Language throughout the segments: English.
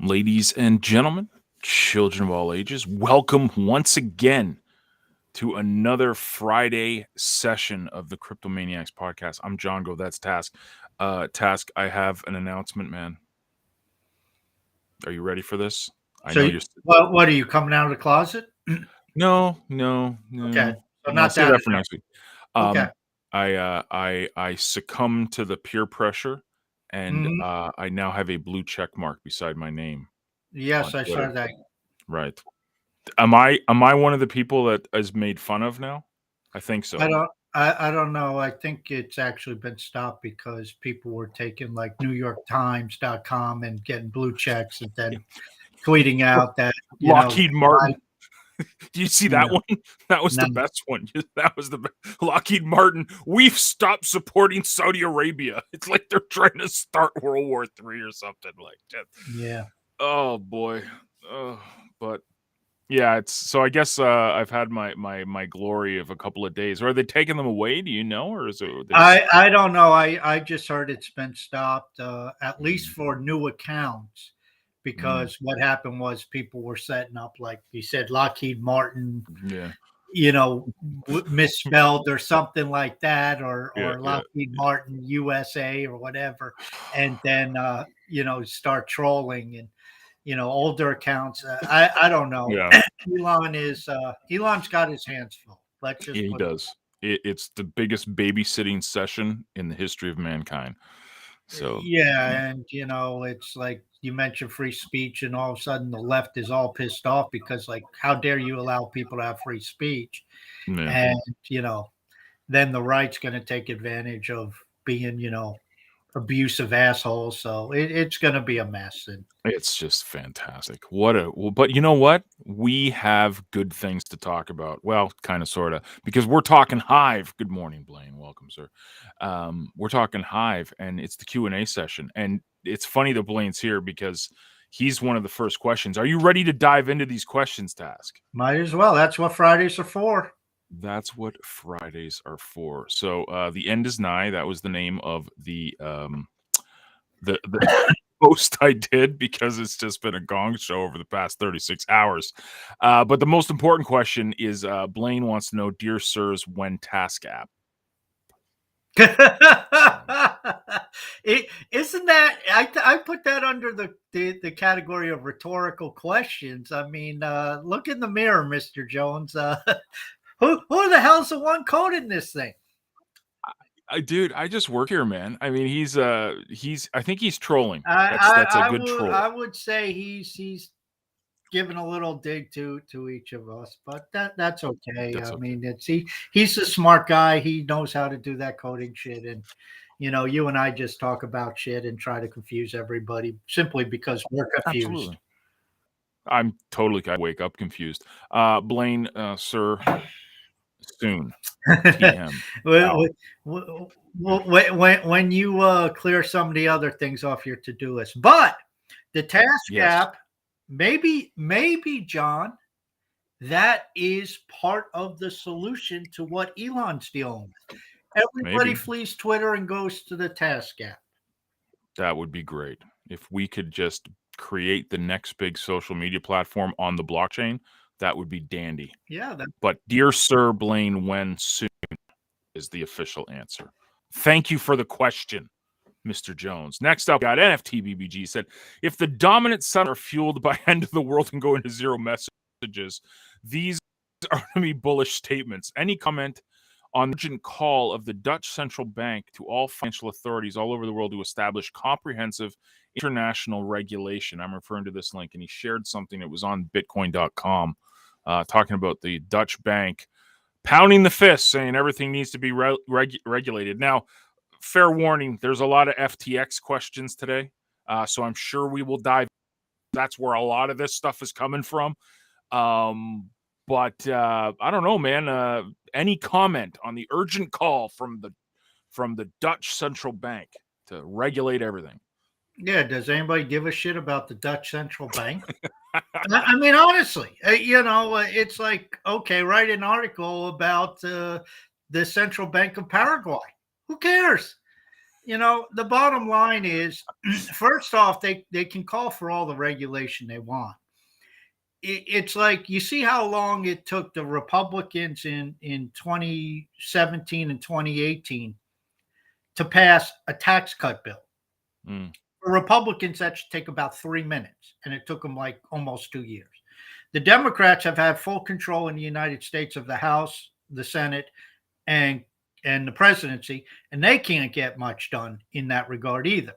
Ladies and gentlemen, children of all ages, welcome once again to another Friday session of the CryptoManiacs podcast. I'm John Go. That's Task. Task, I have an announcement, man. Are you ready for this? I know So, you're. what are you coming out of the closet? No. Okay, so I'll not save that that for enough. next week. Okay. I succumbed to the peer pressure, and hmm I now have a blue check mark beside my name Yes, on I Twitter. saw that. Right. Am I one of the people that is made fun of now? I think so. I don't know. I think it's actually been stopped because people were taking like NewYorkTimes.com and getting blue checks and then tweeting out that Lockheed Martin. I, Do you see you that know, one? That was no, the best one. That was the Lockheed Martin. We've stopped supporting Saudi Arabia. It's like they're trying to start World War III or something like that. yeah. Oh boy. Oh, but yeah, it's so. I guess I've had my glory of a couple of days. Are they taking them away? Do you know, or is it? I don't know. I just heard it's been stopped, at least for new accounts, because what happened was people were setting up, like you said, Lockheed Martin, Yeah, misspelled or something like that, yeah, or yeah. Lockheed Martin USA or whatever, and then start trolling and older accounts. I don't know. Yeah. Elon's got his hands full. Let's Yeah, just he put it. does. It's the biggest babysitting session in the history of mankind. So, Yeah, and it's like you mentioned free speech, and all of a sudden the left is all pissed off because, like, how dare you allow people to have free speech? yeah, And then the right's going to take advantage of being, abusive assholes. So it's going to be a mess. And it's just fantastic. But you know what? We have good things to talk about. Well, kind of, sort of, because we're talking Hive. Good morning, Blaine. Welcome, sir. We're talking Hive, and it's the Q&A session. And it's funny that Blaine's here because he's one of the first questions. Are you ready to dive into these questions, Task? might as well. That's what Fridays are for. That's what Fridays are for. So the end is nigh. That was the name of the post I did because it's just been a gong show over the past 36 hours. But the most important question is Blaine wants to know, dear sirs, when Task app? Isn't that I put that under the category of rhetorical questions. I mean, look in the mirror, Mr. Jones. Who the hell's the one coding this thing? Dude, I just work here, man. I mean, he's I think he's trolling. I That's a I, I good would troll. I would say he's giving a little dig to each of us, but that's okay. That's I okay. mean, he's a smart guy. He knows how to do that coding shit, and you and I just talk about shit and try to confuse everybody simply because we're confused. Absolutely. I'm totally I wake up confused. Blaine, sir, soon. TM. Well, Out. when you clear some of the other things off your to-do list, but the task Yes. app, maybe John, that is part of the solution to what Elon's dealing with. Everybody Maybe. flees Twitter and goes to the task app. That would be great. If we could just create the next big social media platform on the blockchain, that would be dandy. Yeah, But dear Sir Blaine, when soon is the official answer. Thank you for the question, Mr. Jones. Next up, got NFT BBG said, if the dominant sun are fueled by end of the world and go into zero messages, these are going to be bullish statements. Any comment on the urgent call of the Dutch central bank to all financial authorities all over the world to establish comprehensive international regulation? I'm referring to this link, and he shared something that was on bitcoin.com talking about the Dutch bank pounding the fist, saying everything needs to be regulated. Now, fair warning, there's a lot of FTX questions today, so I'm sure we will dive. That's where a lot of this stuff is coming from. But I don't know, man. Any comment on the urgent call from the Dutch central bank to regulate everything? yeah. Does anybody give a shit about the Dutch central bank? I mean, honestly, it's like, okay, write an article about the central bank of Paraguay. Who cares? The bottom line is, first off, they can call for all the regulation they want. It's like, you see how long it took the Republicans in 2017 and 2018 to pass a tax cut bill. Mm. For Republicans, that should take about 3 minutes, and it took them like almost 2 years. The Democrats have had full control in the United States of the House, the Senate, and the presidency, and they can't get much done in that regard either.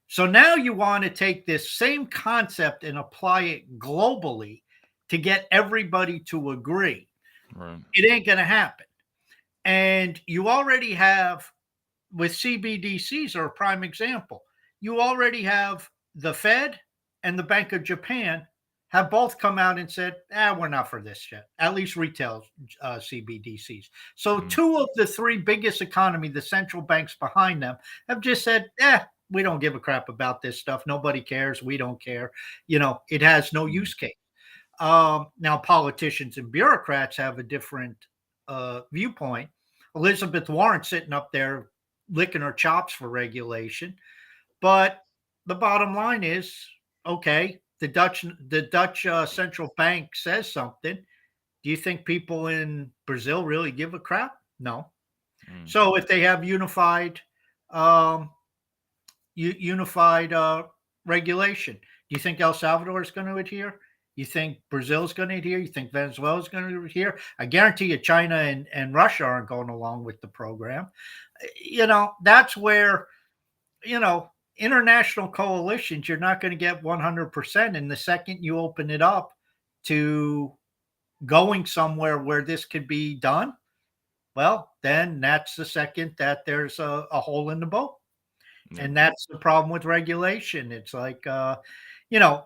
So now you want to take this same concept and apply it globally to get everybody to agree. Right. It ain't going to happen. And you already have, with CBDCs are a prime example. You already have the Fed and the Bank of Japan have both come out and said, we're not for this yet, at least retail CBDCs. So two of the three biggest economy, the central banks behind them, have just said, we don't give a crap about this stuff. Nobody cares. We don't care. It has no use case. Now, politicians and bureaucrats have a different viewpoint. Elizabeth Warren sitting up there licking her chops for regulation. But the bottom line is, okay, the Dutch central bank says something. Do you think people in Brazil really give a crap? No. So if they have unified regulation, do you think El Salvador is going to adhere? You think Brazil is going to adhere? You think Venezuela is going to adhere? I guarantee you China and Russia aren't going along with the program. That's where, international coalitions, you're not going to get 100%. And the second you open it up to going somewhere where this could be done, well, then that's the second that there's a hole in the boat. Yeah. And that's the problem with regulation. It's like,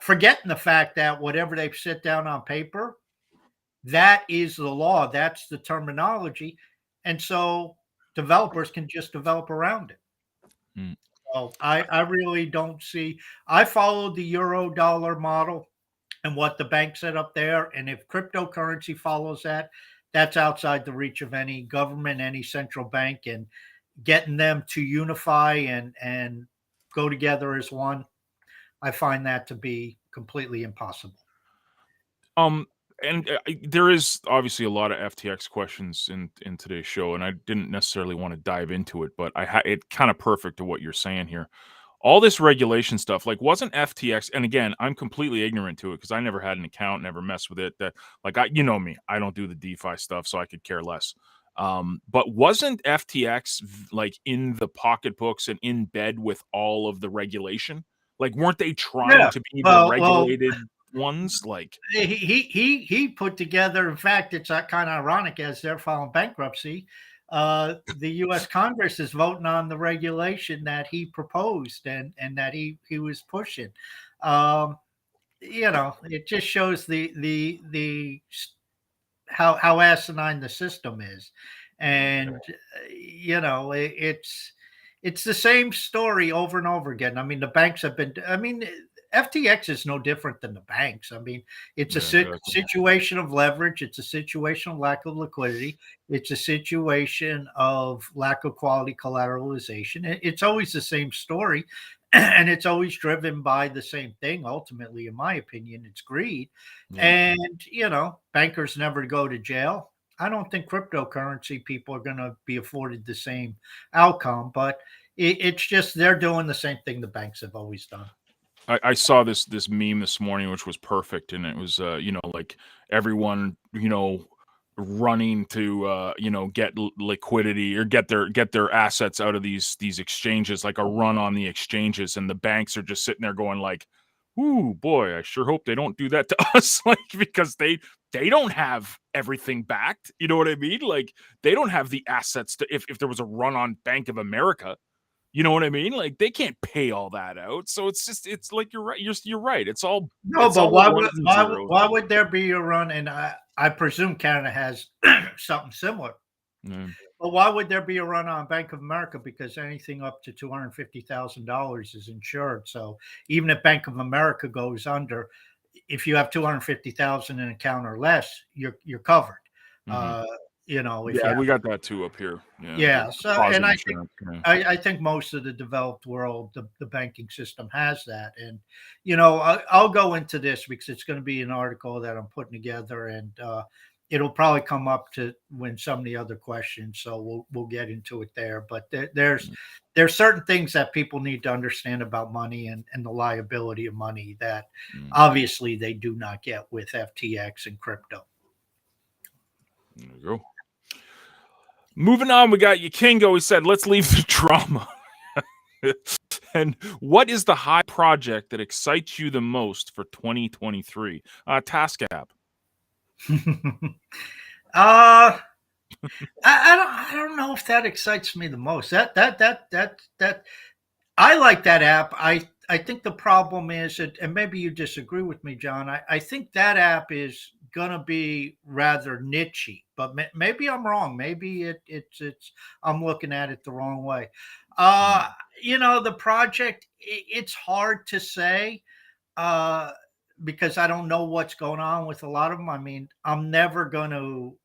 forgetting the fact that whatever they sit down on paper, that is the law. That's the terminology. And so developers can just develop around it. So I really don't see. I followed the euro dollar model and what the bank set up there. And if cryptocurrency follows that, that's outside the reach of any government, any central bank, and getting them to unify and go together as one. I find that to be completely impossible. And there is obviously a lot of FTX questions in today's show, and I didn't necessarily want to dive into it, but it kind of perfect to what you're saying here. All this regulation stuff, like, wasn't FTX, and again, I'm completely ignorant to it because I never had an account, never messed with it. That, like, you know me, I don't do the DeFi stuff, so I could care less. But wasn't FTX like in the pocketbooks and in bed with all of the regulation? Like, weren't they trying to be the regulated ones? Like, he put together, in fact, it's kind of ironic, as they're filing bankruptcy, the U.S. Congress is voting on the regulation that he proposed and that he was pushing. It just shows the how asinine the system is. And it's the same story over and over again. I mean, the banks have been, FTX is no different than the banks. I mean, it's a situation of leverage. It's a situation of lack of liquidity. It's a situation of lack of quality collateralization. It's always the same story, and it's always driven by the same thing. Ultimately, in my opinion, it's greed. Yeah. And, bankers never go to jail. I don't think cryptocurrency people are going to be afforded the same outcome, but it's just they're doing the same thing the banks have always done. I saw this meme this morning, which was perfect, and it was like everyone running to get liquidity or get their assets out of these exchanges, like a run on the exchanges, and the banks are just sitting there going like, "Ooh, boy, I sure hope they don't do that to us," like, because they don't have everything backed. You know what I mean? Like, they don't have the assets to if there was a run on Bank of America. You know what I mean? Like, they can't pay all that out. So it's like, you're right. You're right. It's all no, it's but all why would there be a run? And I presume Canada has something similar. But why would there be a run on Bank of America? Because anything up to $250,000 is insured. So even if Bank of America goes under, if you have $250,000 in an account or less, you're covered. if you Yeah, have. we got that too up here. Yeah, Yeah. the So, deposit and insurance. Yeah. I think most of the developed world, the banking system has that. And, I'll go into this because it's going to be an article that I'm putting together, and it'll probably come up to when some of the other questions. So we'll get into it there. But there's certain things that people need to understand about money and the liability of money that Mm. obviously they do not get with FTX and crypto. There you go. Moving on, we got Yakingo. He said, let's leave the drama. And what is the high project that excites you the most for 2023? Task app. uh I don't know if that excites me the most. That I like that app. I think the problem is, and maybe you disagree with me, John. I think that app is gonna be rather nichey, but maybe I'm wrong. Maybe it's I'm looking at it the wrong way. Uh, Mm. the project, it's hard to say uh, because I don't know what's going on with a lot of them. I mean, I'm never going to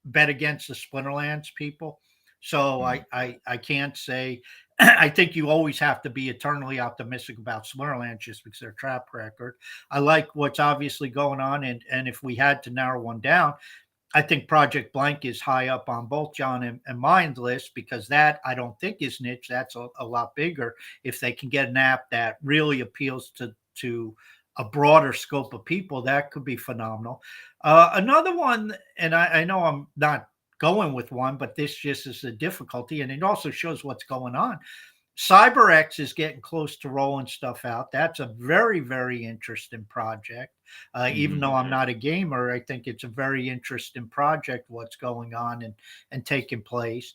bet against the Splinterlands people. So Mm. I can't say. I think you always have to be eternally optimistic about Splinterlands just because their track record. I like what's obviously going on, and if we had to narrow one down, I think Project Blank is high up on both John and mine's list because that I don't think is niche. That's a lot bigger. If they can get an app that really appeals to a broader scope of people, that could be phenomenal. Another one, and I know I'm not going with one, but this just is a difficulty, and it also shows what's going on. CyberX is getting close to rolling stuff out. That's a very, very interesting project. Even Mhm. though I'm not a gamer, I think it's a very interesting project, what's going on and taking place.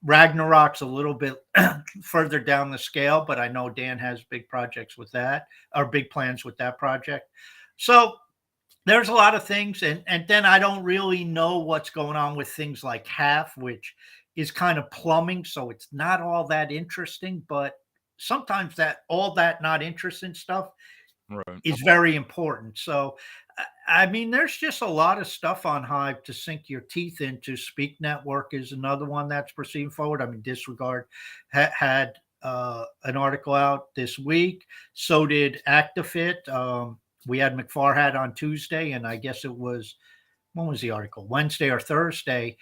Ragnarok's a little bit further down the scale, but I know Dan has big projects with that, or big plans with that project. So there's a lot of things, and then I don't really know what's going on with things like Half, which is kind of plumbing, so it's not all that interesting. But sometimes that all that not interesting stuff Right. is very important. So, I mean, there's just a lot of stuff on Hive to sink your teeth into. Speak Network is another one that's proceeding forward. I mean, Disregard had an article out this week. So did ActiFit. We had McFarhat on Tuesday, and I guess it was when was the article? Wednesday or Thursday.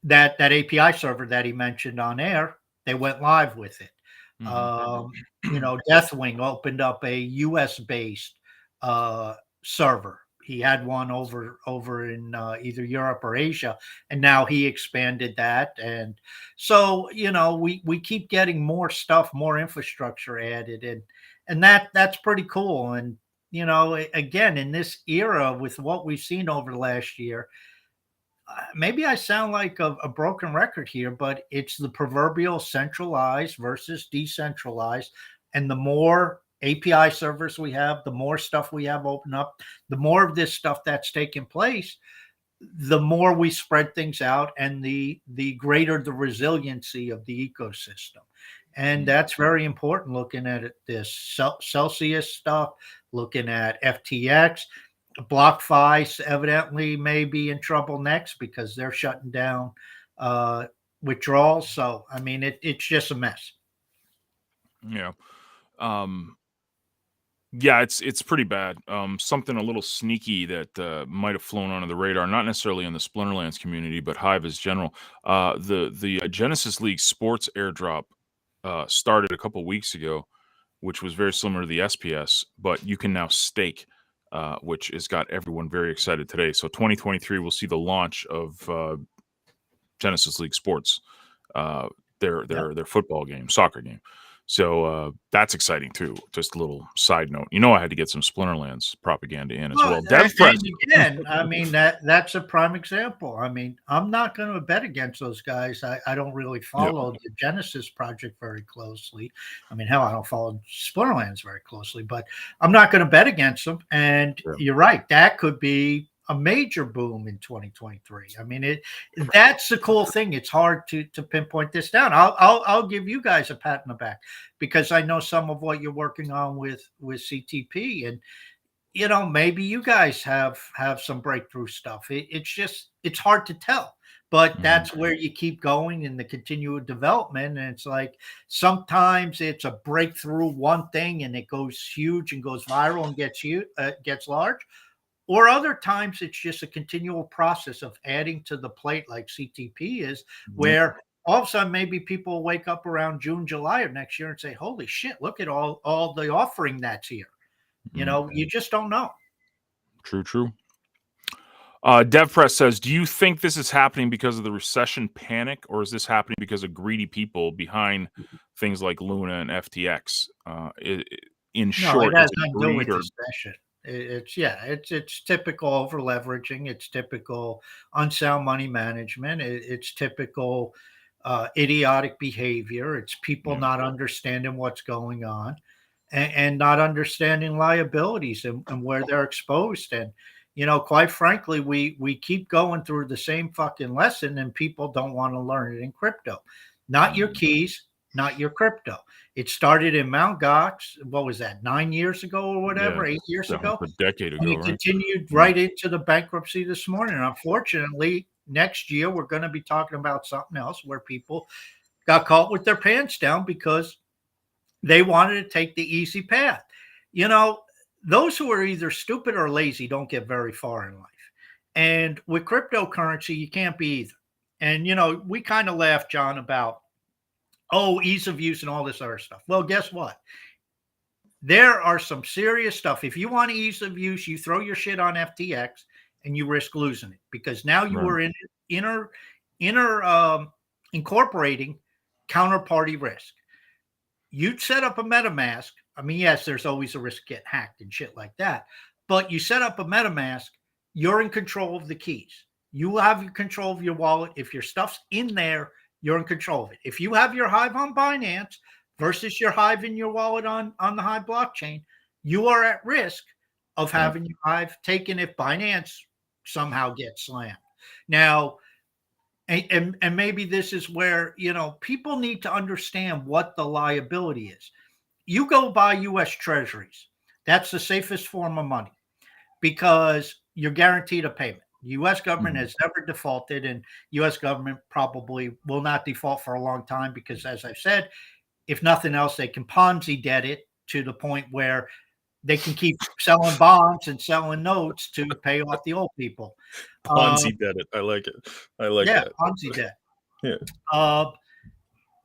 That API server that he mentioned on air, they went live with it. Mhm. Deathwing opened up a US based uh, server. He had one over in either Europe or Asia, and now he expanded that. And so we keep getting more stuff, more infrastructure added, and that's pretty cool. And again, in this era with what we've seen over the last year, maybe I sound like a broken record here, but it's the proverbial centralized versus decentralized. And the more API servers we have, the more stuff we have open up, the more of this stuff that's taking place, the more we spread things out and the greater the resiliency of the ecosystem. And Mm. that's very important looking at this Celsius stuff, looking at FTX. BlockFi evidently may be in trouble next because they're shutting down uh, withdrawals. So, I mean, it's just a mess. Yeah. Um, yeah, it's pretty bad. Something a little sneaky that might have flown under the radar, not necessarily in the Splinterlands community, but Hive as general. The Genesis League Sports airdrop started a couple weeks ago, which was very similar to the SPS, but you can now stake, which has got everyone very excited today. So 2023 will see the launch of Genesis League Sports, uh, Yeah. their football game, soccer game. So that's exciting too. Just a little side note. I had to get some Splinterlands propaganda in as Well, well. Dev and Press. again, I mean that's a prime example. I mean, I'm not going to bet against those guys. I don't really Yeah. follow the Genesis project very closely. I mean, hell, I don't follow Splinterlands very closely, but I'm not going to bet against them. And Yeah. you're right, that could be a major boom in 2023. I mean, that's the cool thing. It's hard to pinpoint this down. I'll give you guys a pat in the back because I know some of what you're working on with CTP, and maybe you guys have some breakthrough stuff. It's hard to tell, but Mhm. that's where you keep going in the continual development. And it's like sometimes it's a breakthrough one thing and it goes huge and goes viral and gets large, or other times it's just a continual process of adding to the plate, like CTP is, Yep. where all of a sudden maybe people wake up around June, July of next year and say, "Holy shit! Look at all the offering that's here." You just don't know. True, true. DevPress says, "Do you think this is happening because of the recession panic, or is this happening because of greedy people behind things like Luna and FTX? In No, it short, is has it nothing to do greed with or?" the session. It's typical over leveraging. It's typical unsound money management. It's typical idiotic behavior. It's people Yeah, not understanding what's going on, and not understanding liabilities and where they're exposed. And quite frankly, we keep going through the same fucking lesson, and people don't want to learn it in crypto. Not your mhm, keys, not your crypto. It started in Mount Gox. What was that? 9 years ago or yeah, whatever, 8 years ago, a decade and ago, it right? continued Yeah, right into the bankruptcy this morning. Unfortunately, next year we're going to be talking about something else where people got caught with their pants down because they wanted to take the easy path. You know, those who are either stupid or lazy don't get very far in life. And with cryptocurrency, you can't be either. And, we kind of laugh, John, about, oh, ease of use and all this other stuff. Well, guess what? There are some serious stuff. If you want ease of use, you throw your shit on FTX and you risk losing it because now you right. are in inner, inner incorporating counterparty risk. You'd set up a MetaMask. I mean, yes, there's always a risk get hacked and shit like that. But you set up a MetaMask, you're in control of the keys. You have control of your wallet. If your stuff's in there, you're in control of it. If you have your Hive on Binance versus your Hive in your wallet on the Hive blockchain, you are at risk of Yep. having your Hive taken if Binance somehow gets slammed. Now, and maybe this is where people need to understand what the liability is. You go buy US treasuries. That's the safest form of money because you're guaranteed a payment. The US government Mhm. has never defaulted, and US government probably will not default for a long time because, as I've said, if nothing else, they can Ponzi debt it to the point where they can keep selling bonds and selling notes to pay off the old people. Ponzi did it. I like it. I like Yeah, that. Ponzi debt. Yeah. Uh,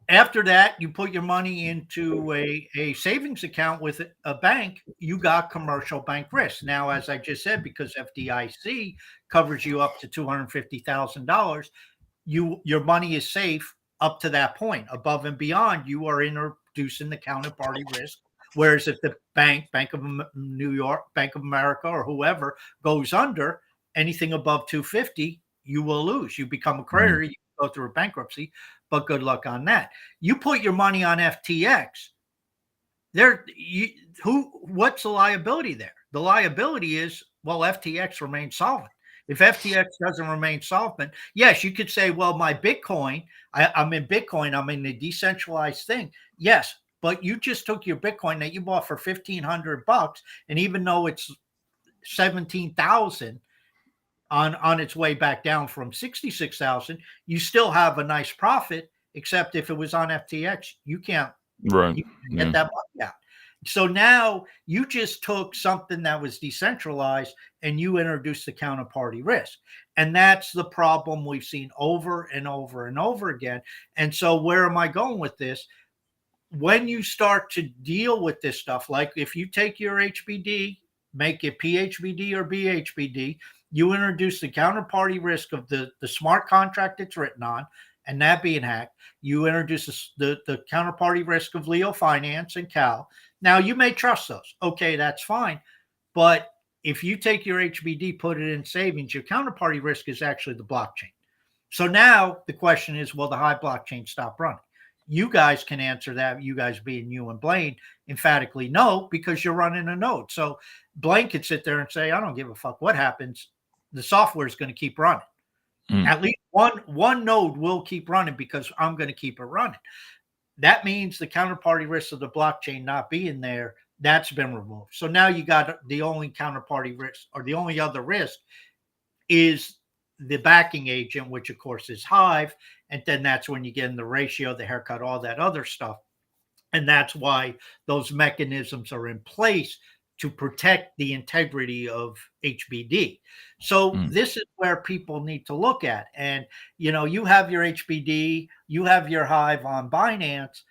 After that, you put your money into a savings account with a bank, you got commercial bank risk. Now, as I just said, because FDIC covers you up to $250,000, your money is safe up to that point. Above and beyond, you are introducing the counterparty risk. Whereas if the Bank of New York, Bank of America, or whoever goes under, anything above 250, you will lose. You become a Mhm. creditor, you go through a bankruptcy, but good luck on that. You put your money on FTX, there you, what's the liability there? The liability is, well, FTX remains solvent. If FTX doesn't remain solvent, yes, you could say, well, my Bitcoin, I'm in Bitcoin, I'm in the decentralized thing. Yes, but you just took your Bitcoin that you bought for $1,500, and even though it's 17,000 on its way back down from 66,000, you still have a nice profit. Except if it was on FTX, Right. you can get Yeah. that money out. So now you just took something that was decentralized and you introduced the counterparty risk. And that's the problem we've seen over and over and over again. And so, where am I going with this? When you start to deal with this stuff, like if you take your HBD, make it PHBD or BHBD, you introduce the counterparty risk of the smart contract it's written on, and that being hacked. You introduce the counterparty risk of Leo Finance and Cal. Now, you may trust those. Okay, that's fine. But if you take your HBD, put it in savings, your counterparty risk is actually the blockchain. So now the question is, will the Hive blockchain stop running? You guys can answer that. You guys being you and Blaine, emphatically no, because you're running a node. So Blaine could sit there and say, I don't give a fuck what happens. The software is going to keep running. Mm. At least one node will keep running because I'm going to keep it running. That means the counterparty risk of the blockchain not being there That's been removed. So now you got the only counterparty risk, or the only other risk, is the backing agent, which of course is Hive. And then that's when you get in the ratio, the haircut, all that other stuff. And that's why those mechanisms are in place to protect the integrity of HBD. So this is where people need to look at. And, you have your HBD, you have your Hive on Binance.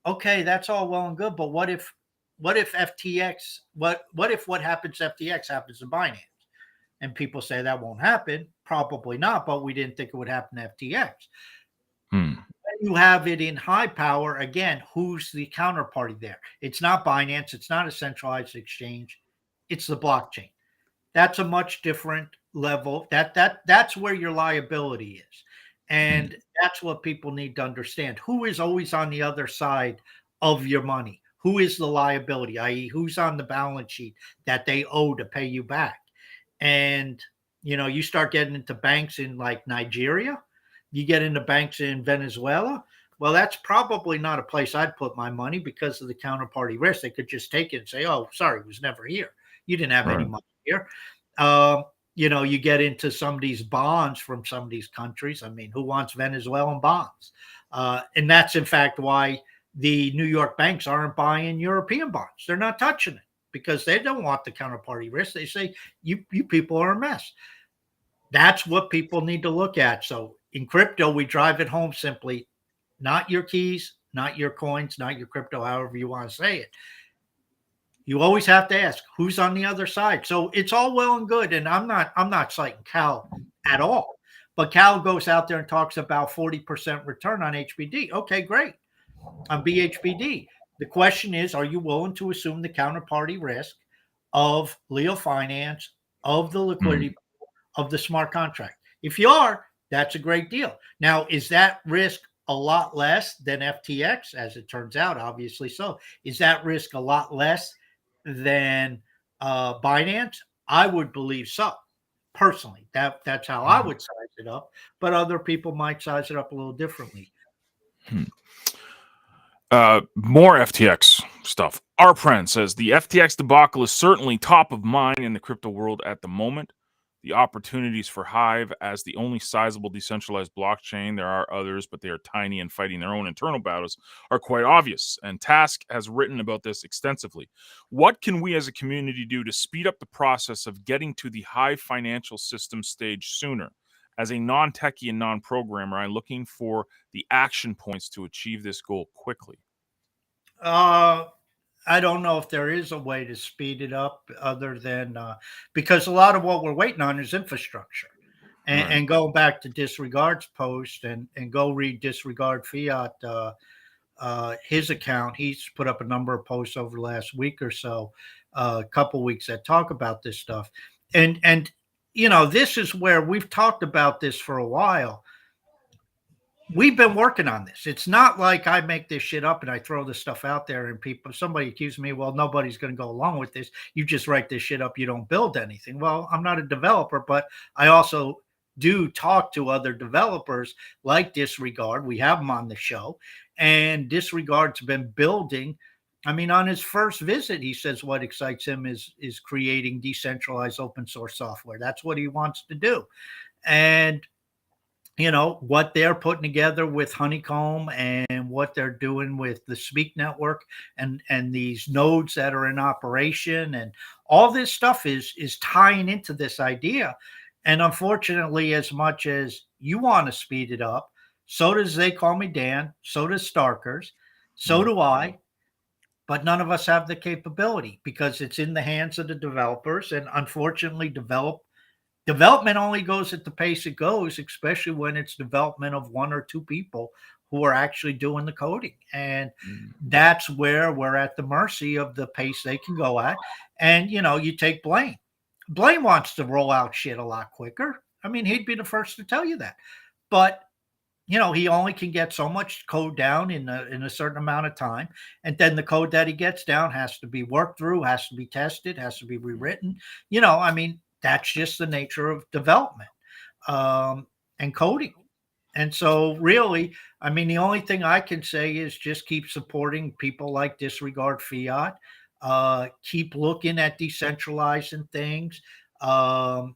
Okay, that's all well and good, but what if FTX, what if what happens to FTX happens to Binance? And people say that won't happen. Probably not, but we didn't think it would happen to FTX. You have it in high power, again, who's the counterparty there? It's not Binance, it's not a centralized exchange, it's the blockchain. That's a much different level. That's where your liability is. And that's what people need to understand. Who is always on the other side of your money? Who is the liability, i.e., who's on the balance sheet that they owe to pay you back? And you start getting into banks in like Nigeria, you get into banks in Venezuela. Well, that's probably not a place I'd put my money because of the counterparty risk. They could just take it and say, "Oh, sorry, it was never here. You didn't have any money here." You get into some of these bonds from some of these countries. I mean, who wants Venezuelan bonds? And that's in fact why the New York banks aren't buying European bonds. They're not touching it because they don't want the counterparty risk. They say, you people are a mess. That's what people need to look at. So in crypto, we drive it home simply: not your keys, not your coins, not your crypto, however you want to say it. You always have to ask who's on the other side. So it's all well and good. And I'm not citing Cal at all, but Cal goes out there and talks about 40% return on HBD. Okay, great. On BHBD. The question is, are you willing to assume the counterparty risk of Leo Finance, of the liquidity, of the smart contract? If you are, that's a great deal. Now, is that risk a lot less than FTX? As it turns out, obviously so. Is that risk a lot less than Binance? I would believe so. Personally, that's how I would size it up. But other people might size it up a little differently. More FTX stuff. Our friend says the FTX debacle is certainly top of mind in the crypto world at the moment. The opportunities for Hive as the only sizable decentralized blockchain, there are others, but they are tiny and fighting their own internal battles, are quite obvious. And Task has written about this extensively. What can we as a community do to speed up the process of getting to the Hive financial system stage sooner? As a non-techie and non-programmer, I'm looking for the action points to achieve this goal quickly. I don't know if there is a way to speed it up other than because a lot of what we're waiting on is infrastructure. And going back to Disregard's post and go read Disregard Fiat, his account, he's put up a number of posts over the last week or so, a couple weeks that talk about this stuff. And this is where we've talked about this for a while. We've been working on this. It's not like I make this shit up and I throw this stuff out there and somebody accuses me, well, nobody's going to go along with this. You just write this shit up. You don't build anything. Well, I'm not a developer, but I also do talk to other developers like Disregard. We have them on the show, and Disregard's been building. I mean, on his first visit, he says what excites him is creating decentralized open source software. That's what he wants to do. And what they're putting together with Honeycomb and what they're doing with the Speak network and these nodes that are in operation and all this stuff is tying into this idea. And unfortunately, as much as you want to speed it up, so does They Call Me Dan, so does Starkers, so do I. But none of us have the capability because it's in the hands of the developers. And unfortunately, development only goes at the pace it goes, especially when it's development of one or two people who are actually doing the coding. And that's where we're at the mercy of the pace they can go at. And, you take Blaine. Blaine wants to roll out shit a lot quicker. I mean, he'd be the first to tell you that. But, he only can get so much code down in a certain amount of time. And then the code that he gets down has to be worked through, has to be tested, has to be rewritten. That's just the nature of development and coding. And so really, the only thing I can say is just keep supporting people like Disregard Fiat. Keep looking at decentralizing things. Um,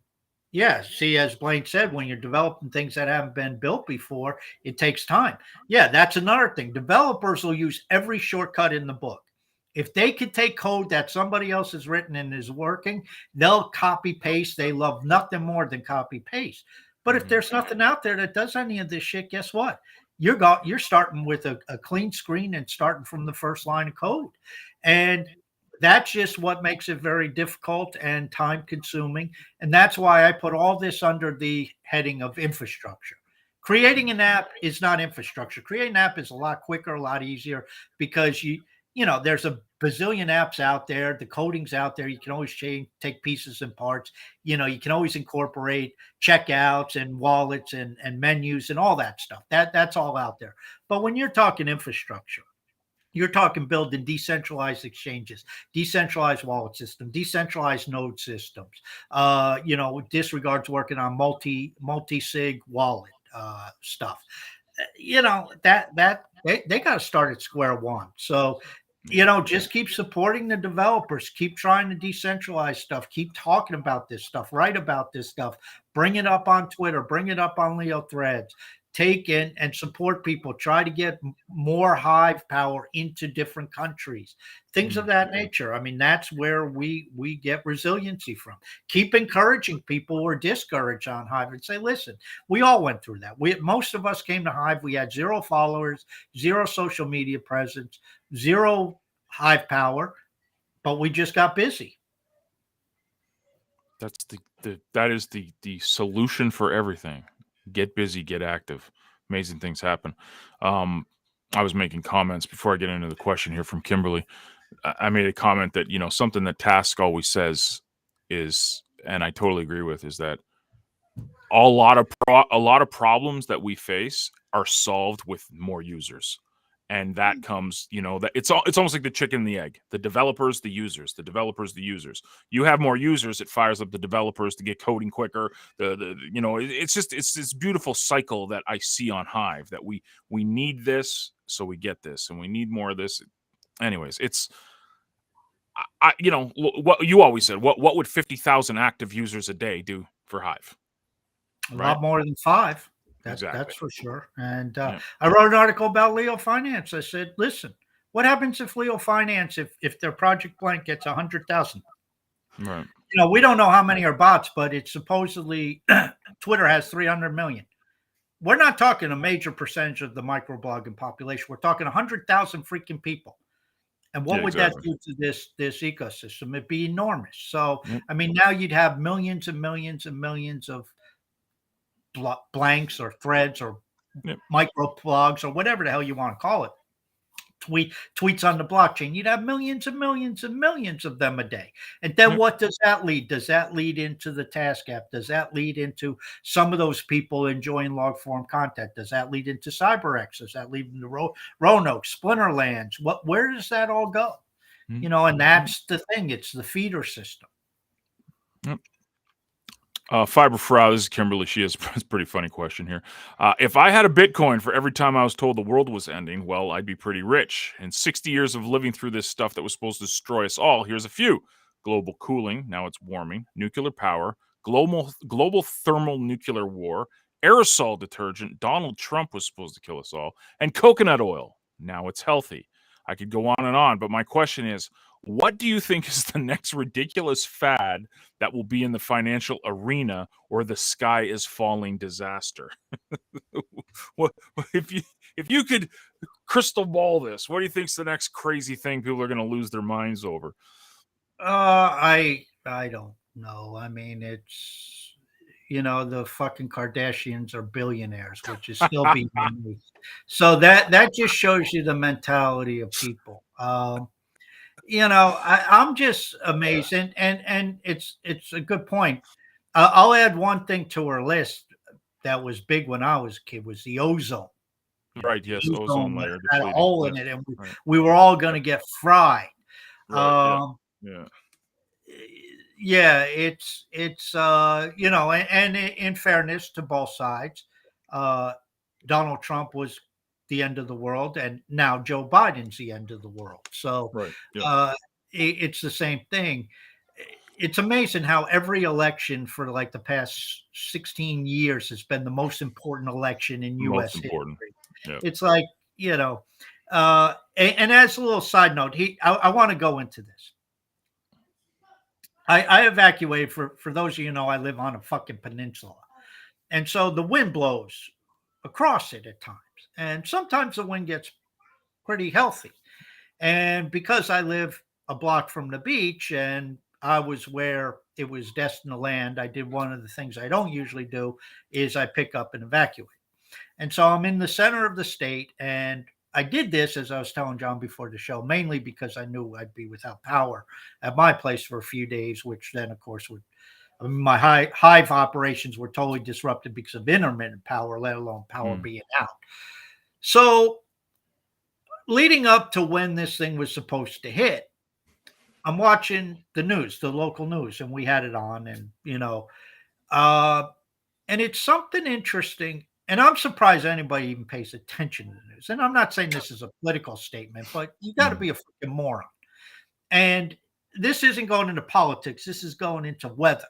yeah, see, as Blaine said, when you're developing things that haven't been built before, it takes time. Yeah, that's another thing. Developers will use every shortcut in the book. If they could take code that somebody else has written and is working, they'll copy paste. They love nothing more than copy paste. But if there's nothing out there that does any of this shit, guess what? You're starting with a clean screen and starting from the first line of code. And that's just what makes it very difficult and time consuming. And that's why I put all this under the heading of infrastructure. Creating an app is not infrastructure. Creating an app is a lot quicker, a lot easier because there's a bazillion apps out there. The coding's out there. You can always take pieces and parts. You can always incorporate checkouts and wallets and menus and all that stuff. That's all out there. But when you're talking infrastructure, you're talking building decentralized exchanges, decentralized wallet system, decentralized node systems. Disregards working on multi-sig wallet stuff. They got to start at square one. So just keep supporting the developers, keep trying to decentralize stuff, keep talking about this stuff, write about this stuff, bring it up on Twitter, bring it up on Leo Threads, take in and support people, try to get more hive power into different countries, things of that nature. I mean, that's where we get resiliency from. Keep encouraging people who are discouraged on Hive and say, listen, we all went through that. Most of us came to Hive. We had 0 followers, 0 social media presence, 0 hive power, but we just got busy. That's that is the solution for everything. Get busy, get active. Amazing things happen. I was making comments before I get into the question here from Kimberly. I made a comment that, something that Task always says is, and I totally agree with, is that a lot of problems that we face are solved with more users. And that comes, that it's almost like the chicken and the egg. The developers, the users, the developers, the users. You have more users, it fires up the developers to get coding quicker. It's this beautiful cycle that I see on Hive, that we need this, so we get this, and we need more of this. Anyways, it's what you always said. What would 50,000 active users a day do for Hive? A lot more than 5. Exactly. That's for sure. And I wrote an article about Leo Finance. I said, listen, what happens if Leo Finance, if their project blank gets 100,000? Right. We don't know how many are bots, but it's supposedly Twitter has 300 million. We're not talking a major percentage of the microblogging population. We're talking 100,000 freaking people. And what would that do to this ecosystem? It'd be enormous. So, I mean, now you'd have millions and millions and millions of blanks or threads or micro blogs or whatever the hell you want to call it, tweets on the blockchain. You'd have millions and millions and millions of them a day. And then what does that lead? Does that lead into the Task app? Does that lead into some of those people enjoying log form content? Does that lead into CyberX? Does that lead into Roanoke, Splinterlands? Where does that all go? And that's the thing. It's the feeder system. Fiber Frau, this is Kimberly. She has a pretty funny question here. If I had a Bitcoin for every time I was told the world was ending, well, I'd be pretty rich. In 60 years of living through this stuff that was supposed to destroy us all, here's a few. Global cooling, now it's warming. Nuclear power. Global thermal nuclear war. Aerosol detergent, Donald Trump was supposed to kill us all. And coconut oil, now it's healthy. I could go on, but my question is, what do you think is the next ridiculous fad that will be in the financial arena, or the sky is falling disaster? What if you could crystal ball this? What do you think's the next crazy thing people are going to lose their minds over? I don't know. I mean, it's the fucking Kardashians are billionaires, which is still being used. So that just shows you the mentality of people. I'm just amazed, and it's a good point. I'll add one thing to our list that was big when I was a kid, was the ozone. Right. Yes. Ozone layer had a hole in it, and we right. were all going to get fried. Right. Yeah. It's and in fairness to both sides, Donald Trump was the end of the world, and now Joe Biden's the end of the world. So, it's the same thing. It's amazing how every election for like the past 16 years has been the most important election in Most U.S. important. history. Yeah. It's like, and as a little side note, I want to go into this. I evacuated for those of you who know, I live on a fucking peninsula. And so the wind blows across it at times. And sometimes the wind gets pretty healthy. And because I live a block from the beach and I was where it was destined to land, I did one of the things I don't usually do is I pick up and evacuate. And so I'm in the center of the state. And I did this, as I was telling John before the show, mainly because I knew I'd be without power at my place for a few days, which then, of course, would my hive operations were totally disrupted because of intermittent power, let alone power being out. So leading up to when this thing was supposed to hit, I'm watching the news, the local news, and we had it on, and and it's something interesting. And I'm surprised anybody even pays attention to the news. And I'm not saying this is a political statement, but you got to be a freaking moron. And this isn't going into politics. This is going into weather.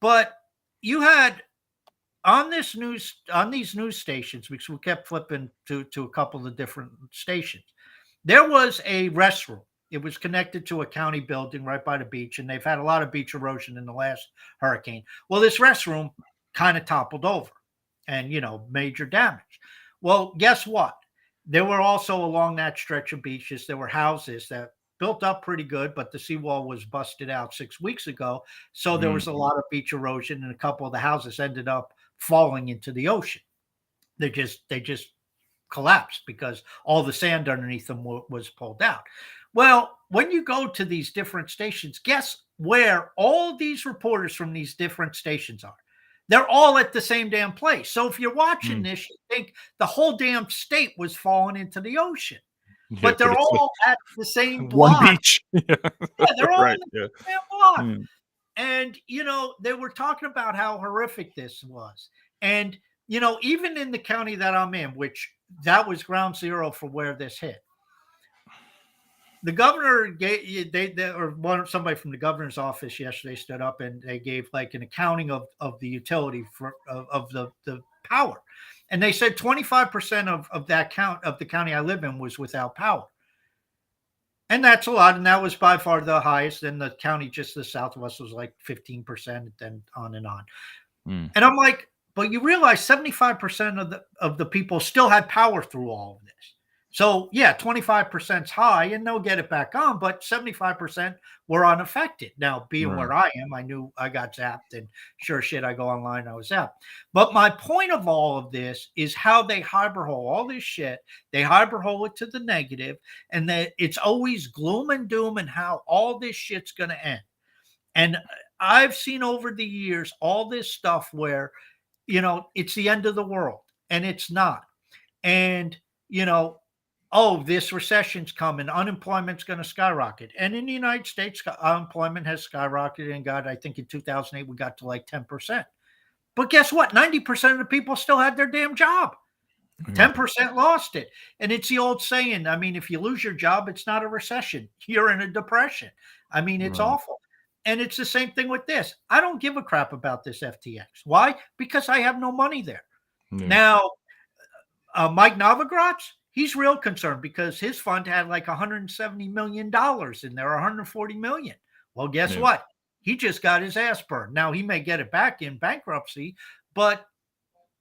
But you had on these news stations, because we kept flipping to a couple of different stations, there was a restroom. It was connected to a county building right by the beach, and they've had a lot of beach erosion in the last hurricane. Well, this restroom kind of toppled over and, major damage. Well, guess what? There were also along that stretch of beaches, there were houses that built up pretty good, but the seawall was busted out 6 weeks ago. So there was a lot of beach erosion, and a couple of the houses ended up falling into the ocean. They just collapsed because all the sand underneath them was pulled out. Well, when you go to these different stations, guess where all these reporters from these different stations are? They're all at the same damn place. So if you're watching this, you think the whole damn state was falling into the ocean. Yeah, but they're it's all at the same one block. beach. Yeah, they're all Right. in the Yeah. same block. Mm. And, they were talking about how horrific this was. And, even in the county that I'm in, which that was ground zero for where this hit, the governor gave somebody from the governor's office yesterday stood up and they gave like an accounting of the utility of the power. And they said 25% of that count of the county I live in was without power. And that's a lot. And that was by far the highest. And the county just to the south of us was like 15%, and then on and on. And I'm like, but you realize 75% of the people still had power through all of this. So yeah, 25% is high and they'll get it back on, but 75% were unaffected. Now, being where I am, I knew I got zapped, and sure shit, I go online, I was zapped. But my point of all of this is how they harbor hole all this shit. They harbor hole it to the negative, and that it's always gloom and doom and how all this shit's going to end. And I've seen over the years all this stuff where, it's the end of the world, and it's not. And, oh, this recession's coming, unemployment's going to skyrocket. And in the United States, unemployment has skyrocketed and I think in 2008, we got to like 10%. But guess what? 90% of the people still had their damn job. 10% lost it. And it's the old saying, I mean, if you lose your job, it's not a recession. You're in a depression. I mean, it's awful. And it's the same thing with this. I don't give a crap about this FTX. Why? Because I have no money there. Now, Mike Novogratz, he's real concerned because his fund had like $170 million in there, 140 million. Well, guess what? He just got his ass burned. Now he may get it back in bankruptcy, but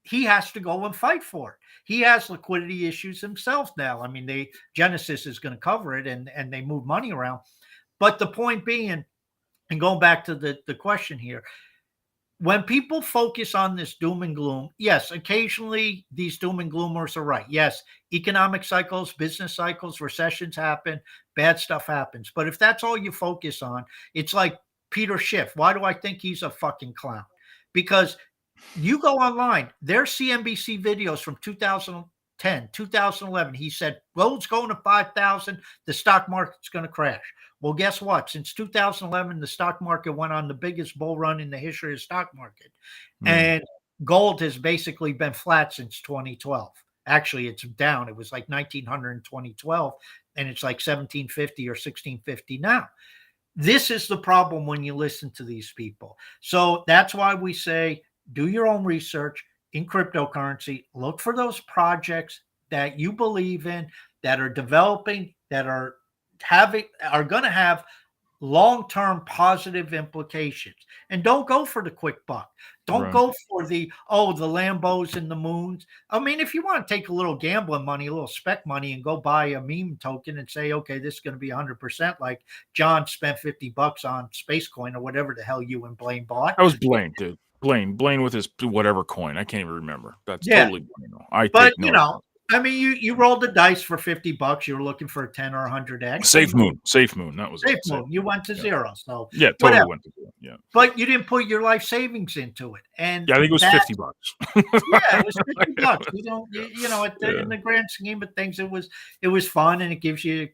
he has to go and fight for it. He has liquidity issues himself now. I mean, Genesis is going to cover it and they move money around. But the point being, and going back to the question here, when people focus on this doom and gloom, yes, occasionally these doom and gloomers are right. Yes, economic cycles, business cycles, recessions happen, bad stuff happens. But if that's all you focus on, it's like Peter Schiff. Why do I think he's a fucking clown? Because you go online, there's CNBC videos from 2010, 2011. He said, gold's going to 5,000. The stock market's going to crash. Well, guess what? Since 2011, the stock market went on the biggest bull run in the history of the stock market. And gold has basically been flat since 2012. Actually, it's down. It was like 1900 in 2012, and it's like 1750 or 1650 now. This is the problem when you listen to these people. So that's why we say do your own research in cryptocurrency. Look for those projects that you believe in, that are developing, that are going to have long-term positive implications. And don't go for the quick buck. Don't Right. go for the Lambos and the moons. I mean, if you want to take a little gambling money, a little spec money, and go buy a meme token and say, okay, this is going to be 100%, like John spent $50 on Space Coin or whatever the hell you and Blaine bought. That was Blaine, dude. Blaine with his whatever coin. I can't even remember. That's Yeah. totally Blaine. I But take no. I mean, you rolled the dice for $50. You were looking for a 10 or 100x. Safe Moon. That was Safe it. Moon. You went to zero. So yeah, totally whatever. went to zero. Yeah. But you didn't put your life savings into it. And Yeah, I think it was $50. Yeah, it was $50. You don't, in the grand scheme of things, it was fun, and it gives you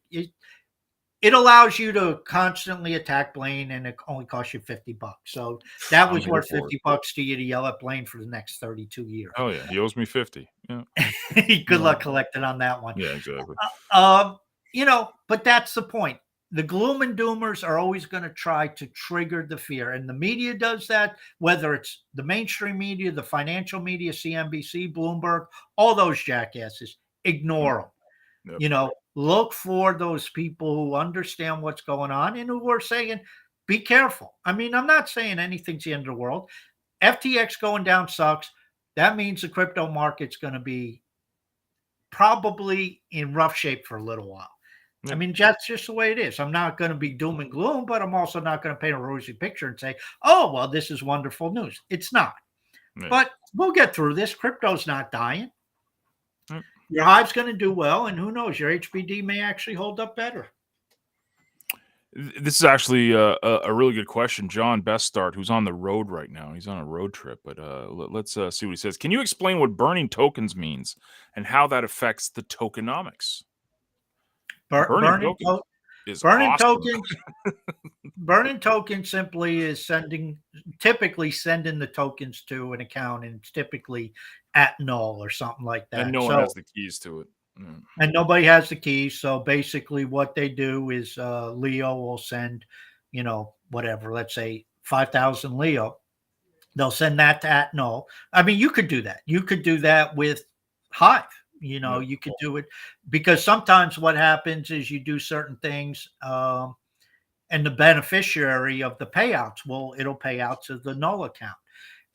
it allows you to constantly attack Blaine, and it only costs you $50. So that was worth $50 to you to yell at Blaine for the next 32 years. Oh yeah, he owes me 50. Yeah. Good luck collecting on that one. Yeah, exactly. But that's the point. The gloom and doomers are always going to try to trigger the fear, and the media does that, whether it's the mainstream media, the financial media, CNBC, Bloomberg, all those jackasses. Ignore them. Yep. Look for those people who understand what's going on and who are saying, be careful. I mean, I'm not saying anything's the end of the world. FTX going down sucks. That means the crypto market's going to be probably in rough shape for a little while. I mean, that's just the way it is. I'm not going to be doom and gloom, but I'm also not going to paint a rosy picture and say, oh, well, this is wonderful news. It's not. But we'll get through this. Crypto's not dying. Your Hive's going to do well, and who knows, your HBD may actually hold up better. This is actually a really good question. John Bestart, who's on the road right now, he's on a road trip, but let's see what he says. Can you explain what burning tokens means and how that affects the tokenomics? Burning awesome. Burning tokens simply is typically sending the tokens to an account, and it's typically at null or something like that. And no one has the keys to it. And nobody has the keys. So basically what they do is Leo will send, whatever, let's say 5,000 Leo. They'll send that to at null. I mean, you could do that. You could do that with Hive. You could do it because sometimes what happens is you do certain things and the beneficiary of the payouts it'll pay out to the null account.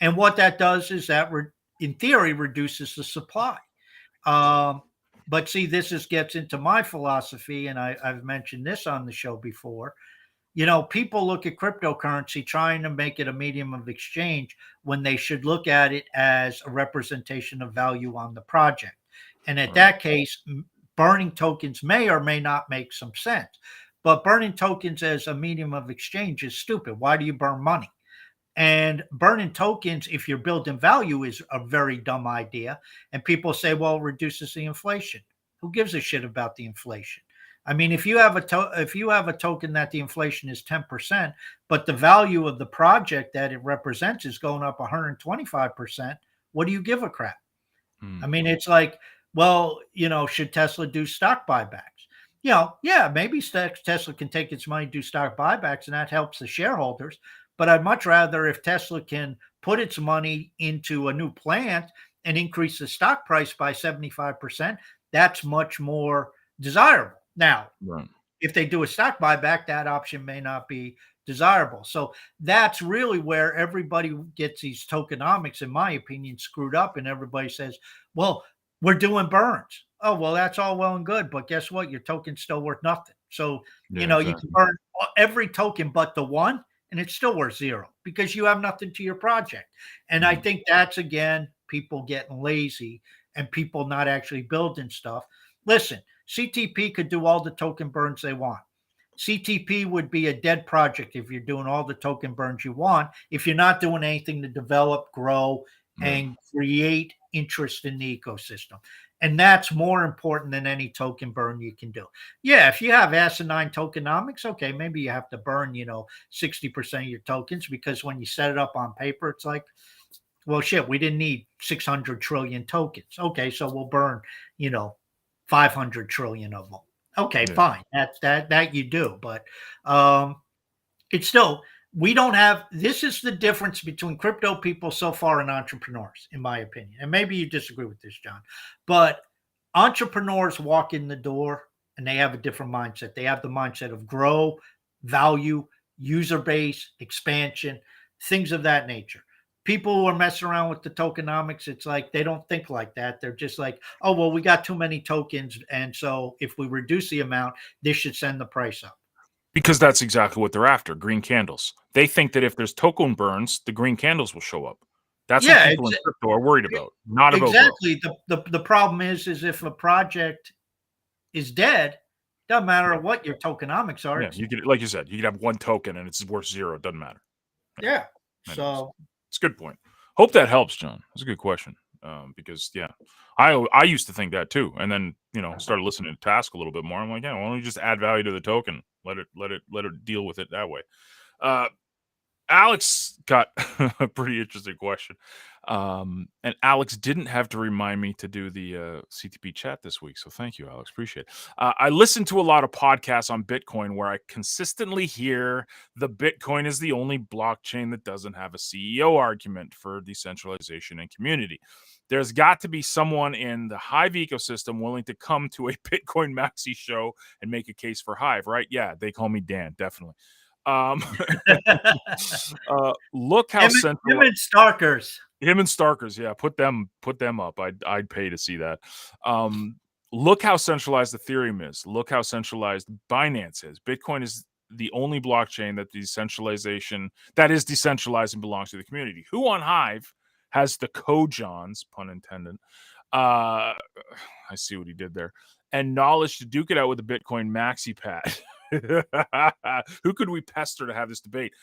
And what that does is that in theory reduces the supply. But see, this gets into my philosophy, and I've mentioned this on the show before. People look at cryptocurrency trying to make it a medium of exchange when they should look at it as a representation of value on the project. And at that case, burning tokens may or may not make some sense. But burning tokens as a medium of exchange is stupid. Why do you burn money? And burning tokens, if you're building value, is a very dumb idea. And people say, well, it reduces the inflation. Who gives a shit about the inflation? I mean, if you have a token that the inflation is 10%, but the value of the project that it represents is going up 125%, what do you give a crap? I mean, it's like, well, should Tesla do stock buybacks? Yeah, maybe Tesla can take its money, do stock buybacks, and that helps the shareholders. But I'd much rather if Tesla can put its money into a new plant and increase the stock price by 75%, that's much more desirable. Now, if they do a stock buyback, that option may not be desirable. So that's really where everybody gets these tokenomics, in my opinion, screwed up. And everybody says, well, we're doing burns. Oh, well, that's all well and good. But guess what? Your token's still worth nothing. So, you can burn every token but the one, and it's still worth zero because you have nothing to your project. And I think that's, again, people getting lazy and people not actually building stuff. Listen, CTP could do all the token burns they want. CTP would be a dead project if you're doing all the token burns you want, if you're not doing anything to develop, grow, and create interest in the ecosystem. And that's more important than any token burn you can do. Yeah, if you have asinine tokenomics, okay, maybe you have to burn, 60% of your tokens, because when you set it up on paper, it's like, well, shit, we didn't need 600 trillion tokens. Okay, so we'll burn, 500 trillion of them. Okay, fine. That you do. But it's still, we don't have, this is the difference between crypto people so far and entrepreneurs, in my opinion. And maybe you disagree with this, John, but entrepreneurs walk in the door and they have a different mindset. They have the mindset of grow, value, user base, expansion, things of that nature. People who are messing around with the tokenomics, it's like they don't think like that. They're just like, oh, well, we got too many tokens. And so if we reduce the amount, this should send the price up. Because that's exactly what they're after, green candles. They think that if there's token burns, the green candles will show up. That's what Yeah, people in crypto are worried about, not about growth. exactly. The problem is if a project is dead, doesn't matter what your tokenomics are. Yeah, you could, like you said, you could have one token and it's worth 0. It doesn't matter. Yeah. Anyways, So it's a good point. Hope that helps, John. That's a good question. Because yeah, I used to think that too, and then started listening to Task a little bit more. I'm like, yeah, why don't you just add value to the token? Let it deal with it that way. Alex got a pretty interesting question. And Alex didn't have to remind me to do the CTP chat this week. So thank you, Alex. Appreciate it. I listen to a lot of podcasts on Bitcoin where I consistently hear the Bitcoin is the only blockchain that doesn't have a CEO argument for decentralization and community. There's got to be someone in the Hive ecosystem willing to come to a Bitcoin Maxi show and make a case for Hive, right? Yeah, they call me Dan, definitely. Look how him and Starkers. Him and Starkers, yeah, put them up. I'd pay to see that. Look how centralized Ethereum is. Look how centralized Binance is. Bitcoin is the only blockchain that is decentralized and belongs to the community. Who on Hive has the co-Johns, pun intended? I see what he did there. And knowledge to duke it out with the Bitcoin maxi pad. Who could we pester to have this debate?